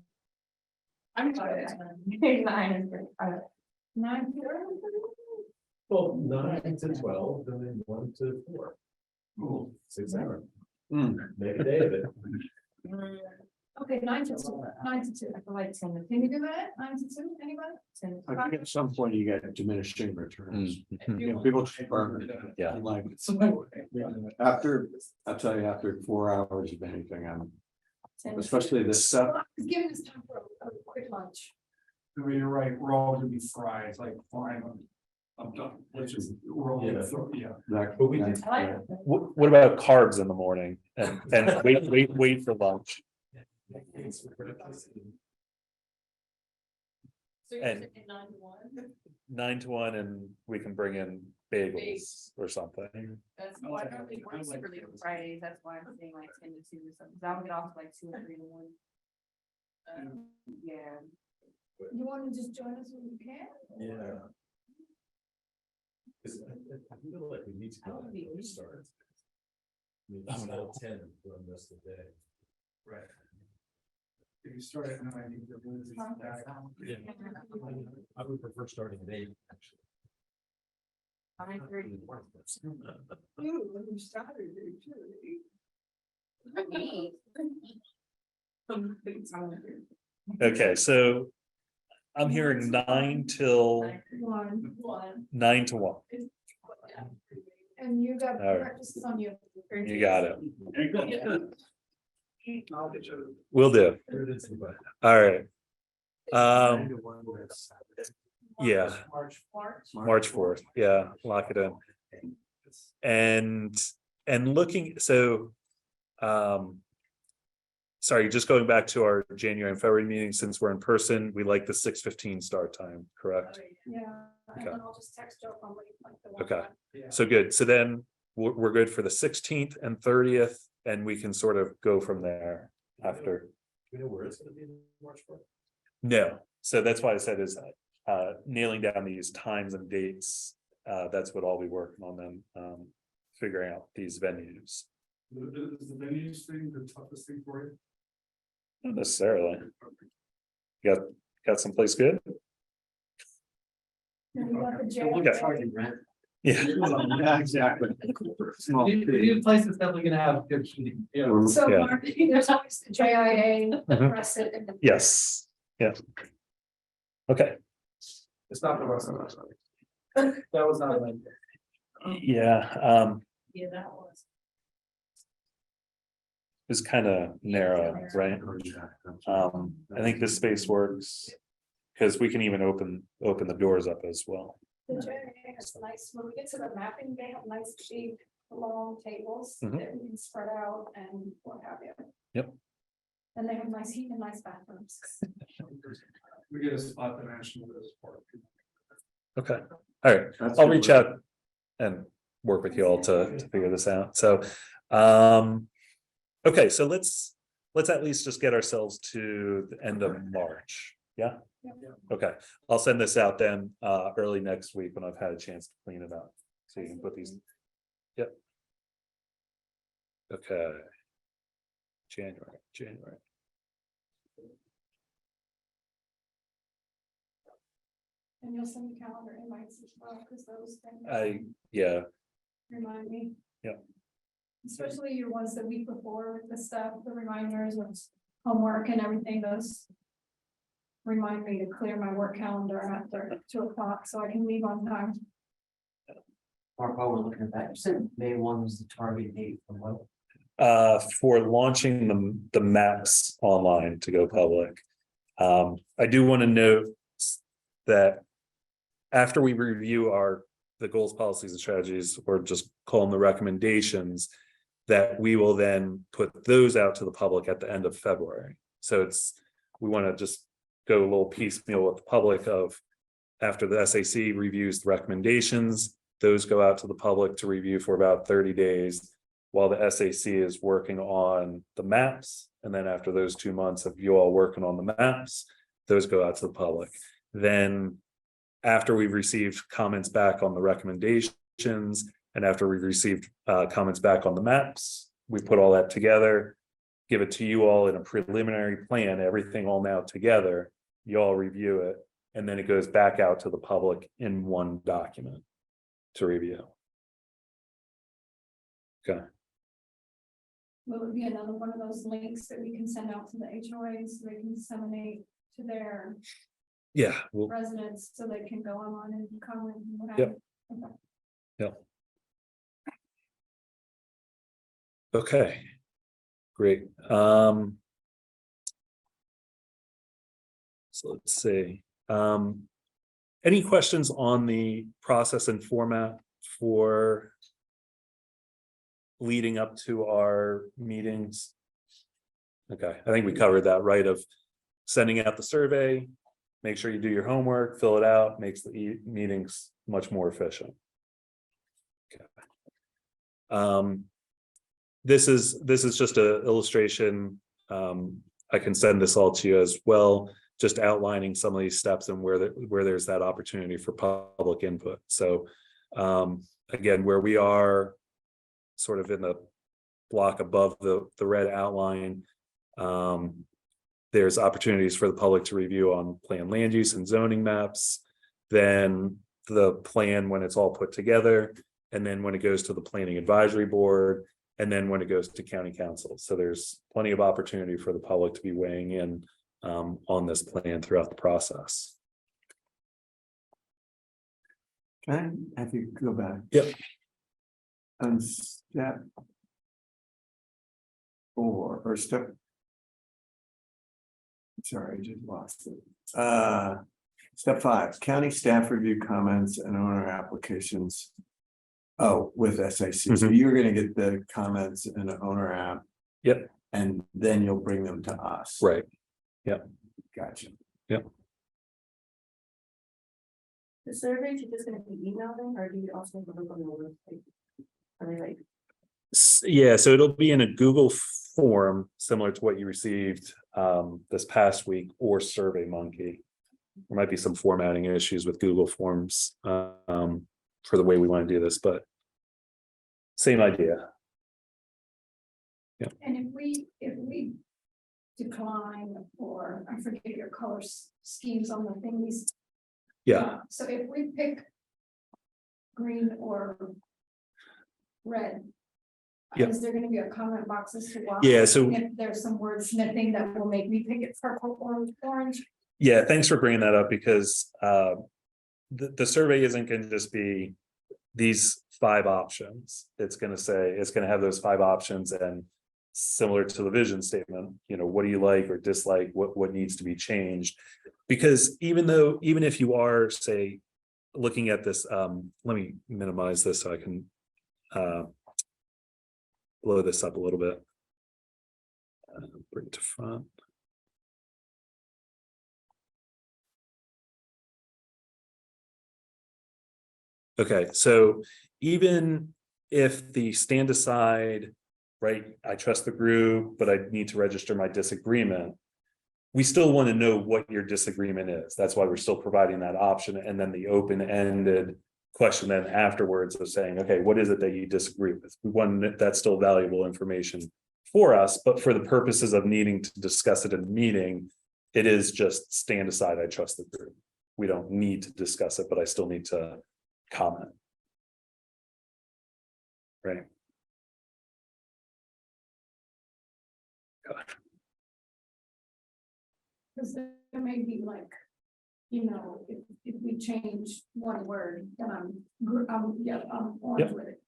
I'm sorry. sorry. 9 is good. 9. Well, 9 to 12, and then 1 to 4. 6 hours. Make a day of it. Okay, 9 to 2, 9 to 2. I feel like 10 Can you do that? 9 to 2, anybody? 10. I think at some point you get diminishing returns. Mhm. You know, people just burn. Yeah. Like, after, I'll tell you, after 4 hours of anything, especially this stuff. Just giving us time for a quick lunch. I mean, you're right, we're all gonna be fried, it's like, fine, I'm done, let's just, we're all gonna throw, yeah. But we did. I like What about carbs in the morning and wait for lunch? So you're And- saying 9 to 1? 9 to 1, and we can bring in bagels or something. That's. Oh, I don't think we're secretly on Fridays, that's why I'm saying like 10 to 2 or something, 'cause I'll get off like 2 or 3 in the morning. Yeah. You want to just join us when you can? Yeah. 'Cause I feel like we need to go ahead and start. I mean, it's not 10 for the rest of the day. Right. If you start at 9, you can lose it back. I would prefer starting at 8, actually. I agree. Okay, so I'm hearing 9 till 1. 9 to 1. And you got All right. breakfast on you. You got it. I'll get you. Will do. Put it into the budget. All right. Yeah, March 4th. Yeah, lock it in. And looking, so, sorry, just going back to our January and February meeting, since we're in person, we like the 6:15 start time, correct? Yeah, and Okay. then I'll just text Joe from like the one. Okay. So good. So then we're good for the 16th and 30th, and we can sort of go from there after. We know where it's gonna be in March 4th. No, so that's why I said is nailing down these times and dates. That's what I'll be working on them, figuring out these venues. Is the venues thing the toughest thing for you? Not necessarily. Got someplace good? And you got the jail. Okay. Yeah. Yeah, exactly. Small These places definitely gonna have good, you know. So Yeah. Mark, there's always the JIA, the Mhm. Crescent, and the. Yes, yeah. Okay, It's not the rest of us. That was not like. yeah, Yeah, that was. it's kind of narrow, right? I think this space works. Because we can even open the doors up as well. The JIA has nice, when we get to the mapping, they have nice big, long tables Mhm. that we can spread out and what have you. Yep. And they have nice heat and nice bathrooms. We get a spot at the National Rose Park. Okay, all right, I'll reach out and work with you all to figure this out, so. Okay, so let's at least just get ourselves to the end of March, yeah? Okay, I'll send this out then early next week when I've had a chance to clean it up, so you can put these. Yep. Okay. January. And you'll send me calendar invites as well, because those things. Yeah, Remind me. Yep. Especially your ones the week before with the stuff, the reminders of homework and everything, those. Remind me to clear my work calendar after 2:00, so I can leave on time. Mark, while we're looking at that, you said May 1 was the target date for what? for launching the maps online to go public. I do want to note that after we review the goals, policies, and strategies, or just call them the recommendations, that we will then put those out to the public at the end of February. So we want to just go a little piecemeal with the public of, after the SAC reviews the recommendations, those go out to the public to review for about 30 days while the SAC is working on the maps. And then after those 2 months of you all working on the maps, those go out to the public. Then after we've received comments back on the recommendations and after we've received comments back on the maps, we put all that together, give it to you all in a preliminary plan, everything all now together, you all review it, and then it goes back out to the public in one document to review. Okay. Will it be another one of those links that we can send out to the HOAs so they can disseminate to their Yeah, well, residents so they can go online and comment and whatever? Okay. okay. Great. So let's see. Any questions on the process and format for leading up to our meetings? Okay, I think we covered that, right? Of sending out the survey, make sure you do your homework, fill it out, makes the meetings much more efficient. Okay. This is just an illustration. I can send this all to you as well, just outlining some of these steps and where there's that opportunity for public input. So again, where we are sort of in the block above the red outline, there's opportunities for the public to review on plan land use and zoning maps, then the plan when it's all put together, and then when it goes to the planning advisory board, and then when it goes to county council. So there's plenty of opportunity for the public to be weighing in on this plan throughout the process. Can I have you go back? Yep. On step 4 or step. Sorry, I just lost it. Step 5, county staff review comments and owner applications. Oh, with SAC. So you're gonna get the comments in an owner app. Yep. And then you'll bring them to us. Right. Yep. Gotcha. Yep. The surveys, you're just gonna be emailing, or do you also have a look on the website? Are they like? Yeah, so it'll be in a Google form similar to what you received this past week, or SurveyMonkey. There might be some formatting issues with Google Forms for the way we want to do this, but same idea. Yeah. And if we decline, or I forget your color schemes on the thingies. Yeah. So if we pick green or red. Yep. Is there gonna be a comment box as to why? Yeah, so- If there's some wordsmithing that will make me pick it purple or orange? Yeah, thanks for bringing that up, because the survey isn't going to just be these 5 options. It's going to have those 5 options, and similar to the vision statement, what do you like or dislike, what needs to be changed? Because even if you are, say, looking at this, let me minimize this so I can blow this up a little bit. Bring it to front. Okay, so even if the stand aside, right, I trust the group, but I need to register my disagreement, we still want to know what your disagreement is. That's why we're still providing that option. And then the open-ended question then afterwards of saying, okay, what is it that you disagree with? We want that's still valuable information for us, but for the purposes of needing to discuss it in the meeting, it is just stand aside, I trust the group. We don't need to discuss it, but I still need to comment. Right. Because there may be like, if we change one word, then I'm orange with it.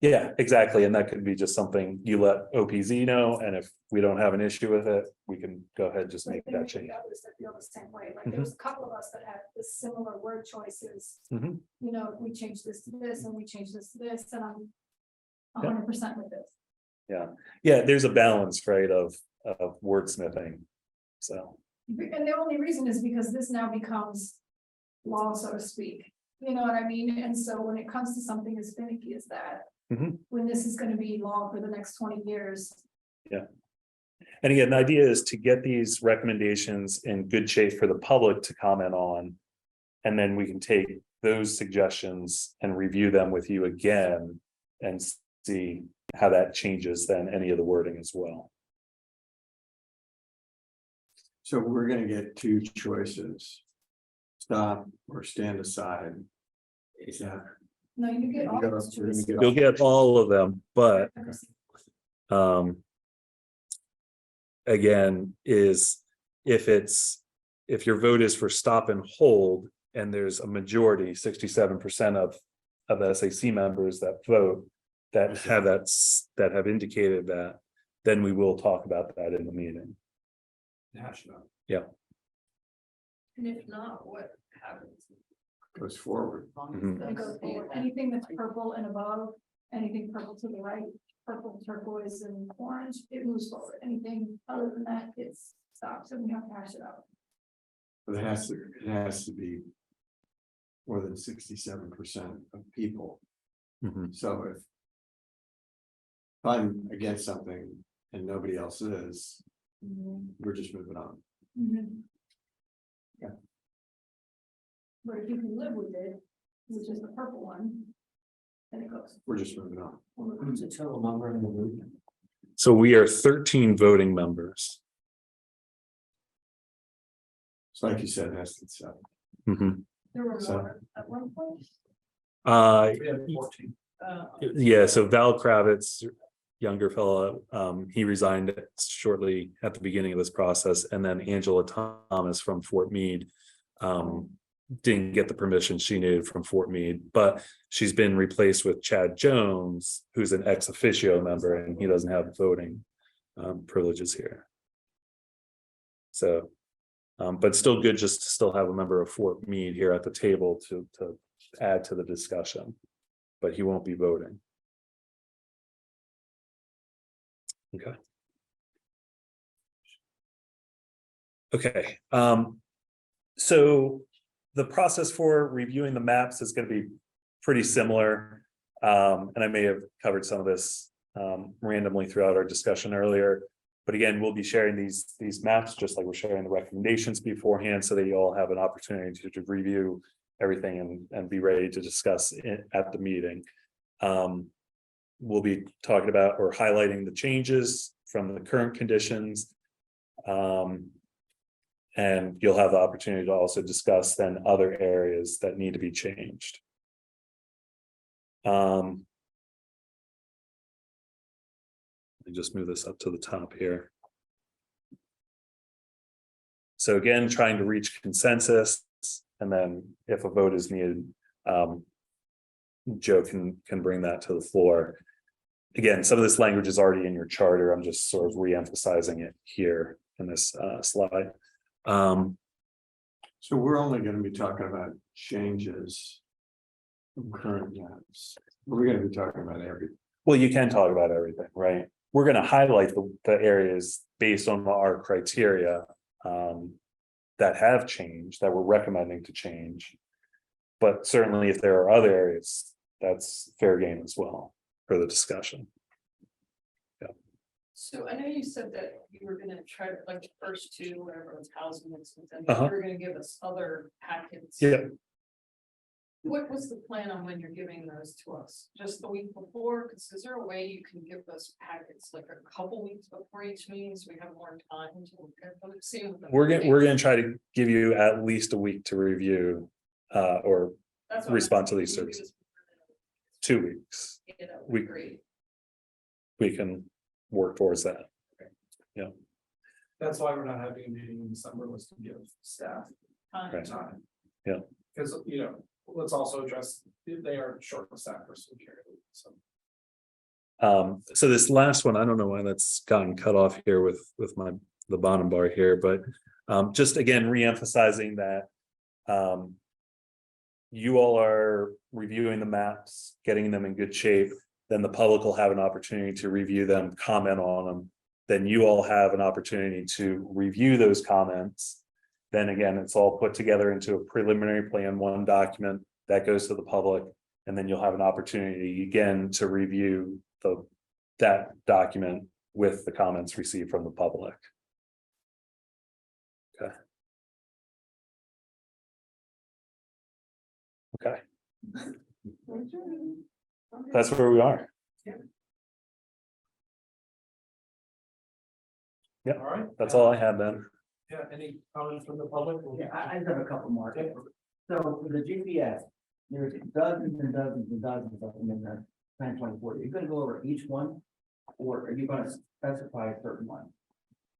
Yeah, exactly, and that could be just something you let OPZ know, and if we don't have an issue with it, we can go ahead and just make that change. Others that feel the same way, like there was a couple of us that had the similar word choices. Mhm. You know, we changed this to this and we changed this to this, and I'm Yeah. 100% with this. Yeah, there's a balance, right, of wordsmithing. So, And the only reason is because this now becomes law, so to speak. You know what I mean? And so when it comes to something as finicky as that, Mhm. when this is gonna be law for the next 20 years. and again, the idea is to get these recommendations in good shape for the public to comment on. And then we can take those suggestions and review them with you again and see how that changes then any of the wording as well. So we're gonna get two choices. Stop or stand aside. Is that? No, you get all We're gonna those choices. get You'll get all of them, but again, is if your vote is for stop and hold, and there's a majority, 67% of the SAC members that vote that have indicated that, then we will talk about that in the meeting. Hash it out. And if not, what happens? Goes forward. Mhm. It goes forward. Anything that's purple and above, anything purple to the right, purple, turquoise, and orange, it moves forward. Anything other than that, it stops, and we have to hash it out. But it has to be. More than 67% of people. Mhm. So if. I'm against something and nobody else is, we're just moving on. Yeah. But if you can live with it, which is the purple one, then it goes. We're just moving on. What's the total number in the group? So we are 13 voting members. So like you said, that's the seven. Mhm. There were So- more at one point. We had 14. Yeah, so Val Kravitz, younger fellow, he resigned shortly at the beginning of this process, and then Angela Thomas from Fort Meade. Didn't get the permission she needed from Fort Meade, but she's been replaced with Chad Jones, who's an ex officio member, and he doesn't have voting privileges here. So, but still good just to still have a member of Fort Meade here at the table to add to the discussion, but he won't be voting. Okay. Okay, so the process for reviewing the maps is going to be pretty similar. And I may have covered some of this randomly throughout our discussion earlier. But again, we'll be sharing these maps just like we're sharing the recommendations beforehand, so that you all have an opportunity to review everything and be ready to discuss it at the meeting. We'll be talking about or highlighting the changes from the current conditions. And you'll have the opportunity to also discuss then other areas that need to be changed. Let me just move this up to the top here. So again, trying to reach consensus, and then if a vote is needed, Joe can bring that to the floor. Again, some of this language is already in your charter. I'm just sort of re-emphasizing it here in this slide. So we're only gonna be talking about changes. From current maps. We're gonna be talking about everything. Well, you can talk about everything, right? We're gonna highlight the areas based on our criteria that have changed, that we're recommending to change. But certainly if there are other areas, that's fair game as well for the discussion. So I know you said that you were gonna try to, like, the first two, whatever it's housing, and then Uh-huh. you were gonna give us other packets. Yeah. What was the plan on when you're giving those to us? Just the week before? Because is there a way you can give us packets like a couple weeks before each meeting, so we have more time to look at them? See what the- We're gonna try to give you at least a week to review or That's what I'm respond to asking. these Can you services. give us- 2 weeks. Yeah, that would We- be great. We can work towards that. That's why we're not having a meeting in December, was to give staff Right. time. Yeah. Because, let's also address, they are short of staff for school care, so. So this last one, I don't know why that's gotten cut off here with the bottom bar here, but just again, re-emphasizing that you all are reviewing the maps, getting them in good shape, then the public will have an opportunity to review them, comment on them. Then you all have an opportunity to review those comments. Then again, it's all put together into a preliminary plan, one document that goes to the public. And then you'll have an opportunity again to review that document with the comments received from the public. Okay. Okay. That's where we are. Yeah, All right. that's all I had then. Yeah, any comments from the public? Yeah, I just have a couple more. So for the GPS, there's dozens and dozens and dozens of them in the plan 24. You're gonna go over each one, or are you gonna specify a certain one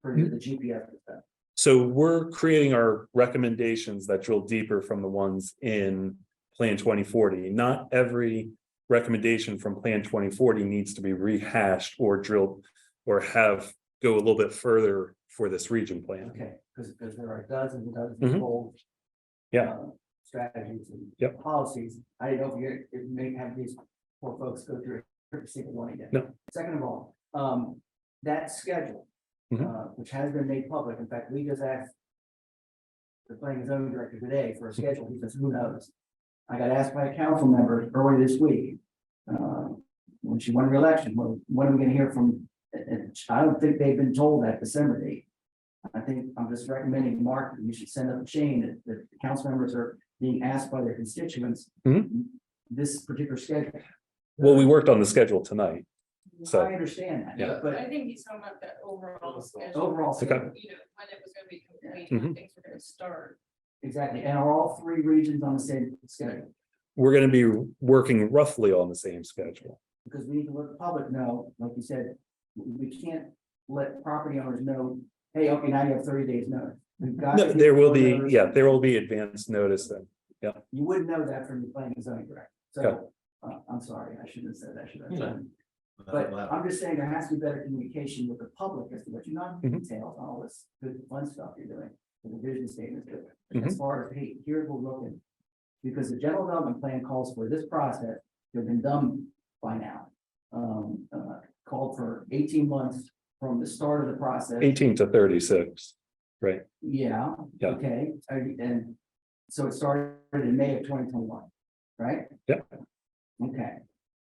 for the GPS stuff? So we're creating our recommendations that drill deeper from the ones in Plan 2040. Not every recommendation from Plan 2040 needs to be rehashed or drilled or go a little bit further for this region plan. Okay, because there are dozens and dozens Mhm. of goals. Yeah. Strategies and Yep. policies. I don't know if it may have these poor folks go through every single one again. No. Second of all, that schedule, Mhm. which has been made public. In fact, we just asked the planning and zoning director today for a schedule. He says, who knows? I got asked by a council member earlier this week, when she won re-election, when are we gonna hear from? And I don't think they've been told that December date. I think I'm just recommending, Mark, that you should send up a chain that the council members are being asked by their constituents. Mhm. This particular schedule. Well, we worked on the schedule tonight. So, I understand that, Yeah. I but think he's talking about that overall schedule, overall, Okay. you know, when it was gonna be complete, when things were gonna start. exactly, and are all three regions on the same schedule? we're gonna be working roughly on the same schedule. Because we need to let the public know, like you said, we can't let property owners know, hey, okay, now you have 30 days notice. We've got No, to there give will them be, notice. yeah, there will be advanced notice then. You wouldn't know that from the planning and zoning director. Okay. So, I'm sorry, I shouldn't have said that, should I? But I'm just saying there has to be better communication with the public as to what you're not Mhm. details on all this good fun stuff you're doing. The vision statement, as far as, hey, here's what we're looking. Because the general development plan calls for this process to have been done by now. Called for 18 months from the start of the process. 18 to 36, right? Yeah, Yeah. okay, and so it started in May of 2021, right? Yep. Okay,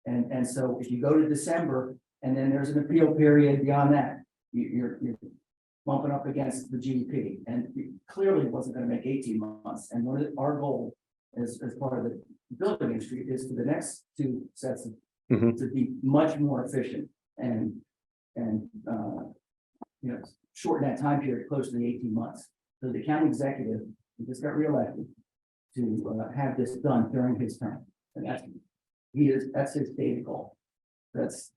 and so if you go to December, and then there's an appeal period beyond that, you're bumping up against the GDP, and it clearly wasn't gonna make 18 months, and one of our goal as part of the building industry is for the next two sets of Mhm. to be much more efficient and you know, shorten that time period close to the 18 months. So the county executive, who just got reelected, to have this done during his term. And that's his stated goal. That's,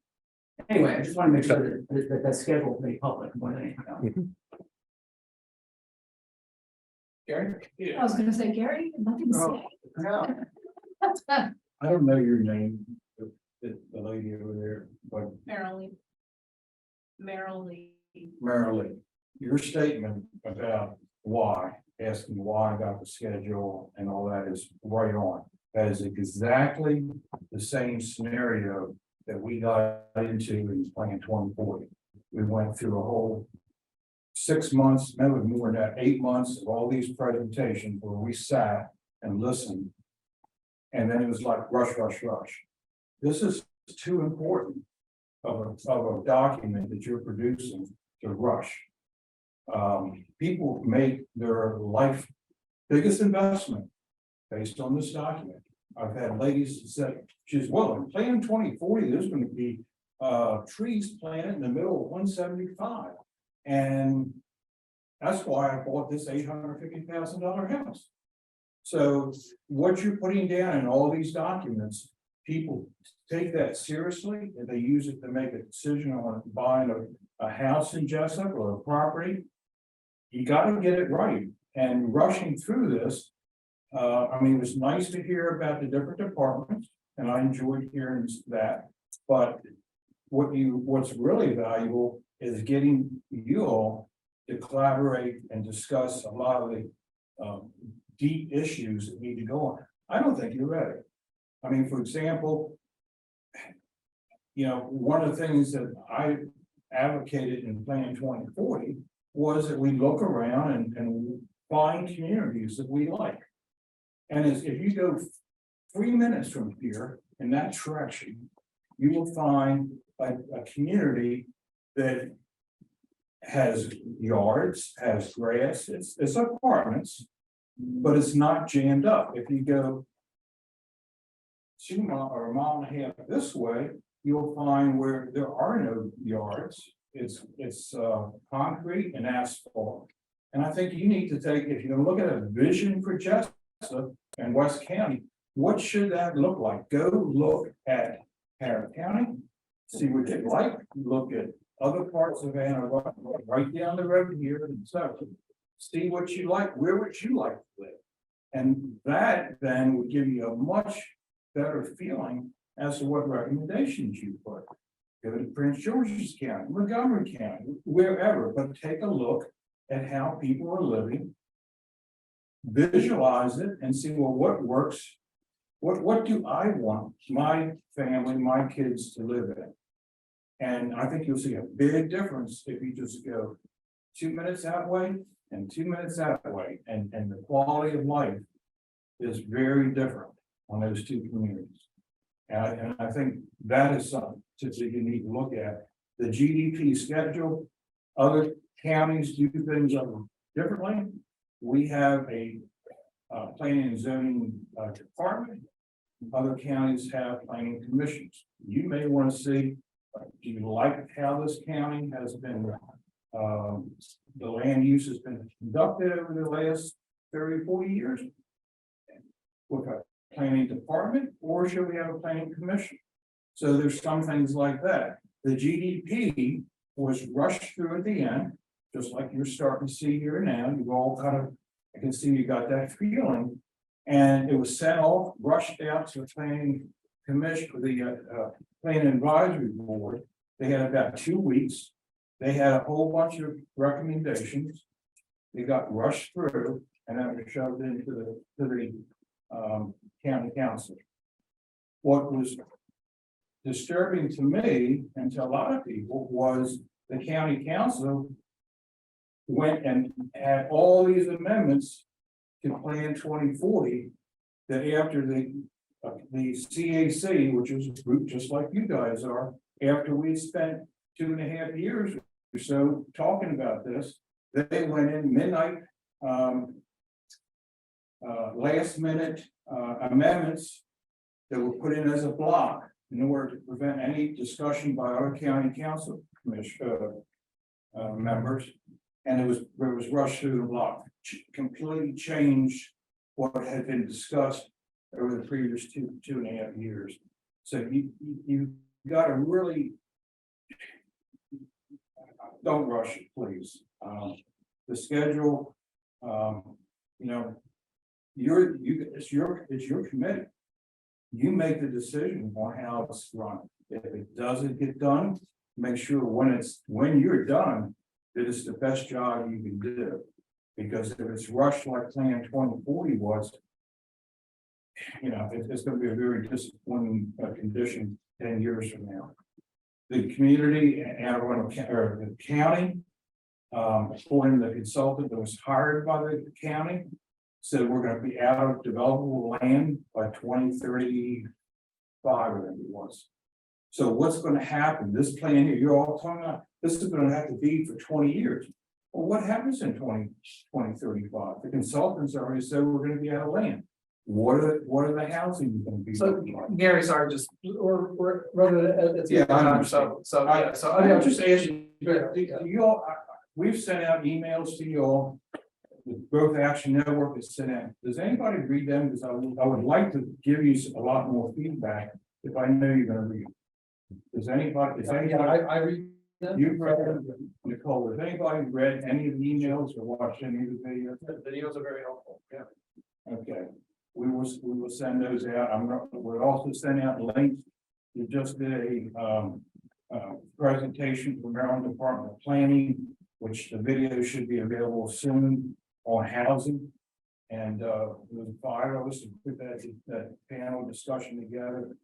anyway, I just want to make sure that schedule is made public more than anything else. Gary? I was gonna say, Gary, nothing to say. No, I don't know your name, the lady over there, but Marilee, your statement about why, asking why about the schedule and all that is right on. That is exactly the same scenario that we got into in Plan 2040. We went through a whole 6 months, no more than that, 8 months of all these presentations where we sat and listened. And then it was like rush, rush, rush. This is too important of a document that you're producing to rush. People make their life biggest investment based on this document. I've had ladies that said, she's, well, in Plan 2040, there's going to be trees planted in the middle of 175. And that's why I bought this $850,000 house. So what you're putting down in all these documents, people take that seriously, and they use it to make a decision on buying a house in Jessup or a property. You gotta get it right, and rushing through this. I mean, it was nice to hear about the different departments, and I enjoyed hearing that, but what's really valuable is getting you all to collaborate and discuss a lot of the deep issues that need to go on. I don't think you're ready. I mean, for example, one of the things that I advocated in Plan 2040 was that we look around and find communities that we like. And if you go 3 minutes from here in that direction, you will find a community that has yards, has grass, it's apartments, but it's not jammed up. If you go 2 miles or a mile and a half this way, you'll find where there are no yards. It's concrete and asphalt. And I think you need to take, if you're gonna look at a vision for Jessup and West County, what should that look like? Go look at Harris County, see what you like, look at other parts of Anne Arundel, right down the road here and stuff. See what you like, where would you like to live? And that then would give you a much better feeling as to what recommendations you put. Go to Prince George's County, Montgomery County, wherever, but take a look at how people are living. Visualize it and see, well, what works? What do I want my family, my kids to live in? And I think you'll see a big difference if you just go 2 minutes that way and 2 minutes that way. And the quality of life is very different on those two communities. And I think that is something that you need to look at. The GDP schedule, other counties do things differently. We have a planning and zoning department. Other counties have planning commissions. You may want to see, do you like how this county has been, the land use has been conducted over the last 30, 40 years? With a planning department, or should we have a planning commission? So there's some things like that. The GDP was rushed through at the end, just like you're starting to see here now. You've all kind of, I can see you got that feeling. And it was sent off, rushed out to the planning commission, the planning advisory board. They had about 2 weeks. They had a whole bunch of recommendations. They got rushed through and then were shoved into the county council. What was disturbing to me and to a lot of people was the county council went and had all these amendments to Plan 2040 that after the CAC, which is a group just like you guys are, after we spent 2.5 years or so talking about this, they went in midnight, last minute amendments that were put in as a block in order to prevent any discussion by our county council commission members. And it was rushed through the block, completely changed what had been discussed over the previous 2.5 years. So you got to really don't rush it, please. The schedule, it's your committee. You make the decision on how it's run. If it doesn't get done, make sure when you're done, that it's the best job you can do. Because if it's rushed like Plan 2040 was, it's going to be a very disappointing condition 10 years from now. The community and the county, according to the consultant that was hired by the county, said we're going to be out of developable land by 2035, I think it was. So what's going to happen? This plan here, you're all talking about, this is going to have to be for 20 years. Well, what happens in 2035? The consultants already said we're going to be out of land. What are the housing going to be? So Gary, sorry, just we're running at the Yeah, I time. understand. So I I'm mean, just asking, you all, we've sent out emails to you all. The Growth Action Network is sent out. Does anybody read them? Because I would like to give you a lot more feedback if I know you're going to read. Does anybody? I read them. You've read them, Nicole. Has anybody read any of the emails or watched any of the videos? The videos are very helpful. Yeah. Okay, we will send those out. We're also sending out links. We just did presentation from Maryland Department of Planning, which the video should be available soon on housing. And there's 5 of us to put that panel discussion together.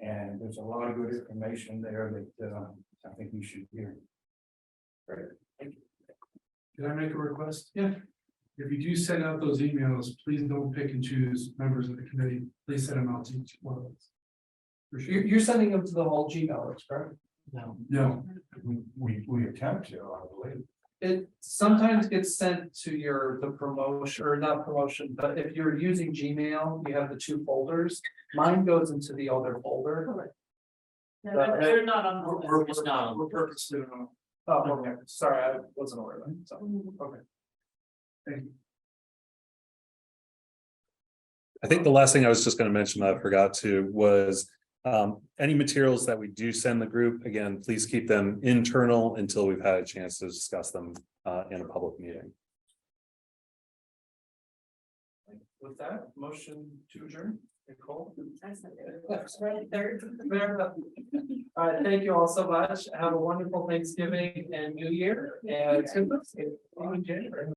And there's a lot of good information there that I think you should hear. Can I make a request? Yeah. If you do send out those emails, please don't pick and choose members of the committee. Please send them out to each one of us. For sure. You're sending them to the whole Gmail, correct? No, We attempt to, I believe. It sometimes gets sent to the promotion, or not promotion, but if you're using Gmail, you have the 2 folders. Mine goes into the other folder. They're not on. the we're, list. we're purposely on. Oh, okay, sorry, I wasn't aware of that, so, okay. Thank you. I think the last thing I was just gonna mention that I forgot to was. Any materials that we do send the group, again, please keep them internal until we've had a chance to discuss them in a public meeting. With that, motion to adjourn, Nicole. That's not good. Fair enough. All right, thank you all so much. Have a wonderful Thanksgiving and New Year, and.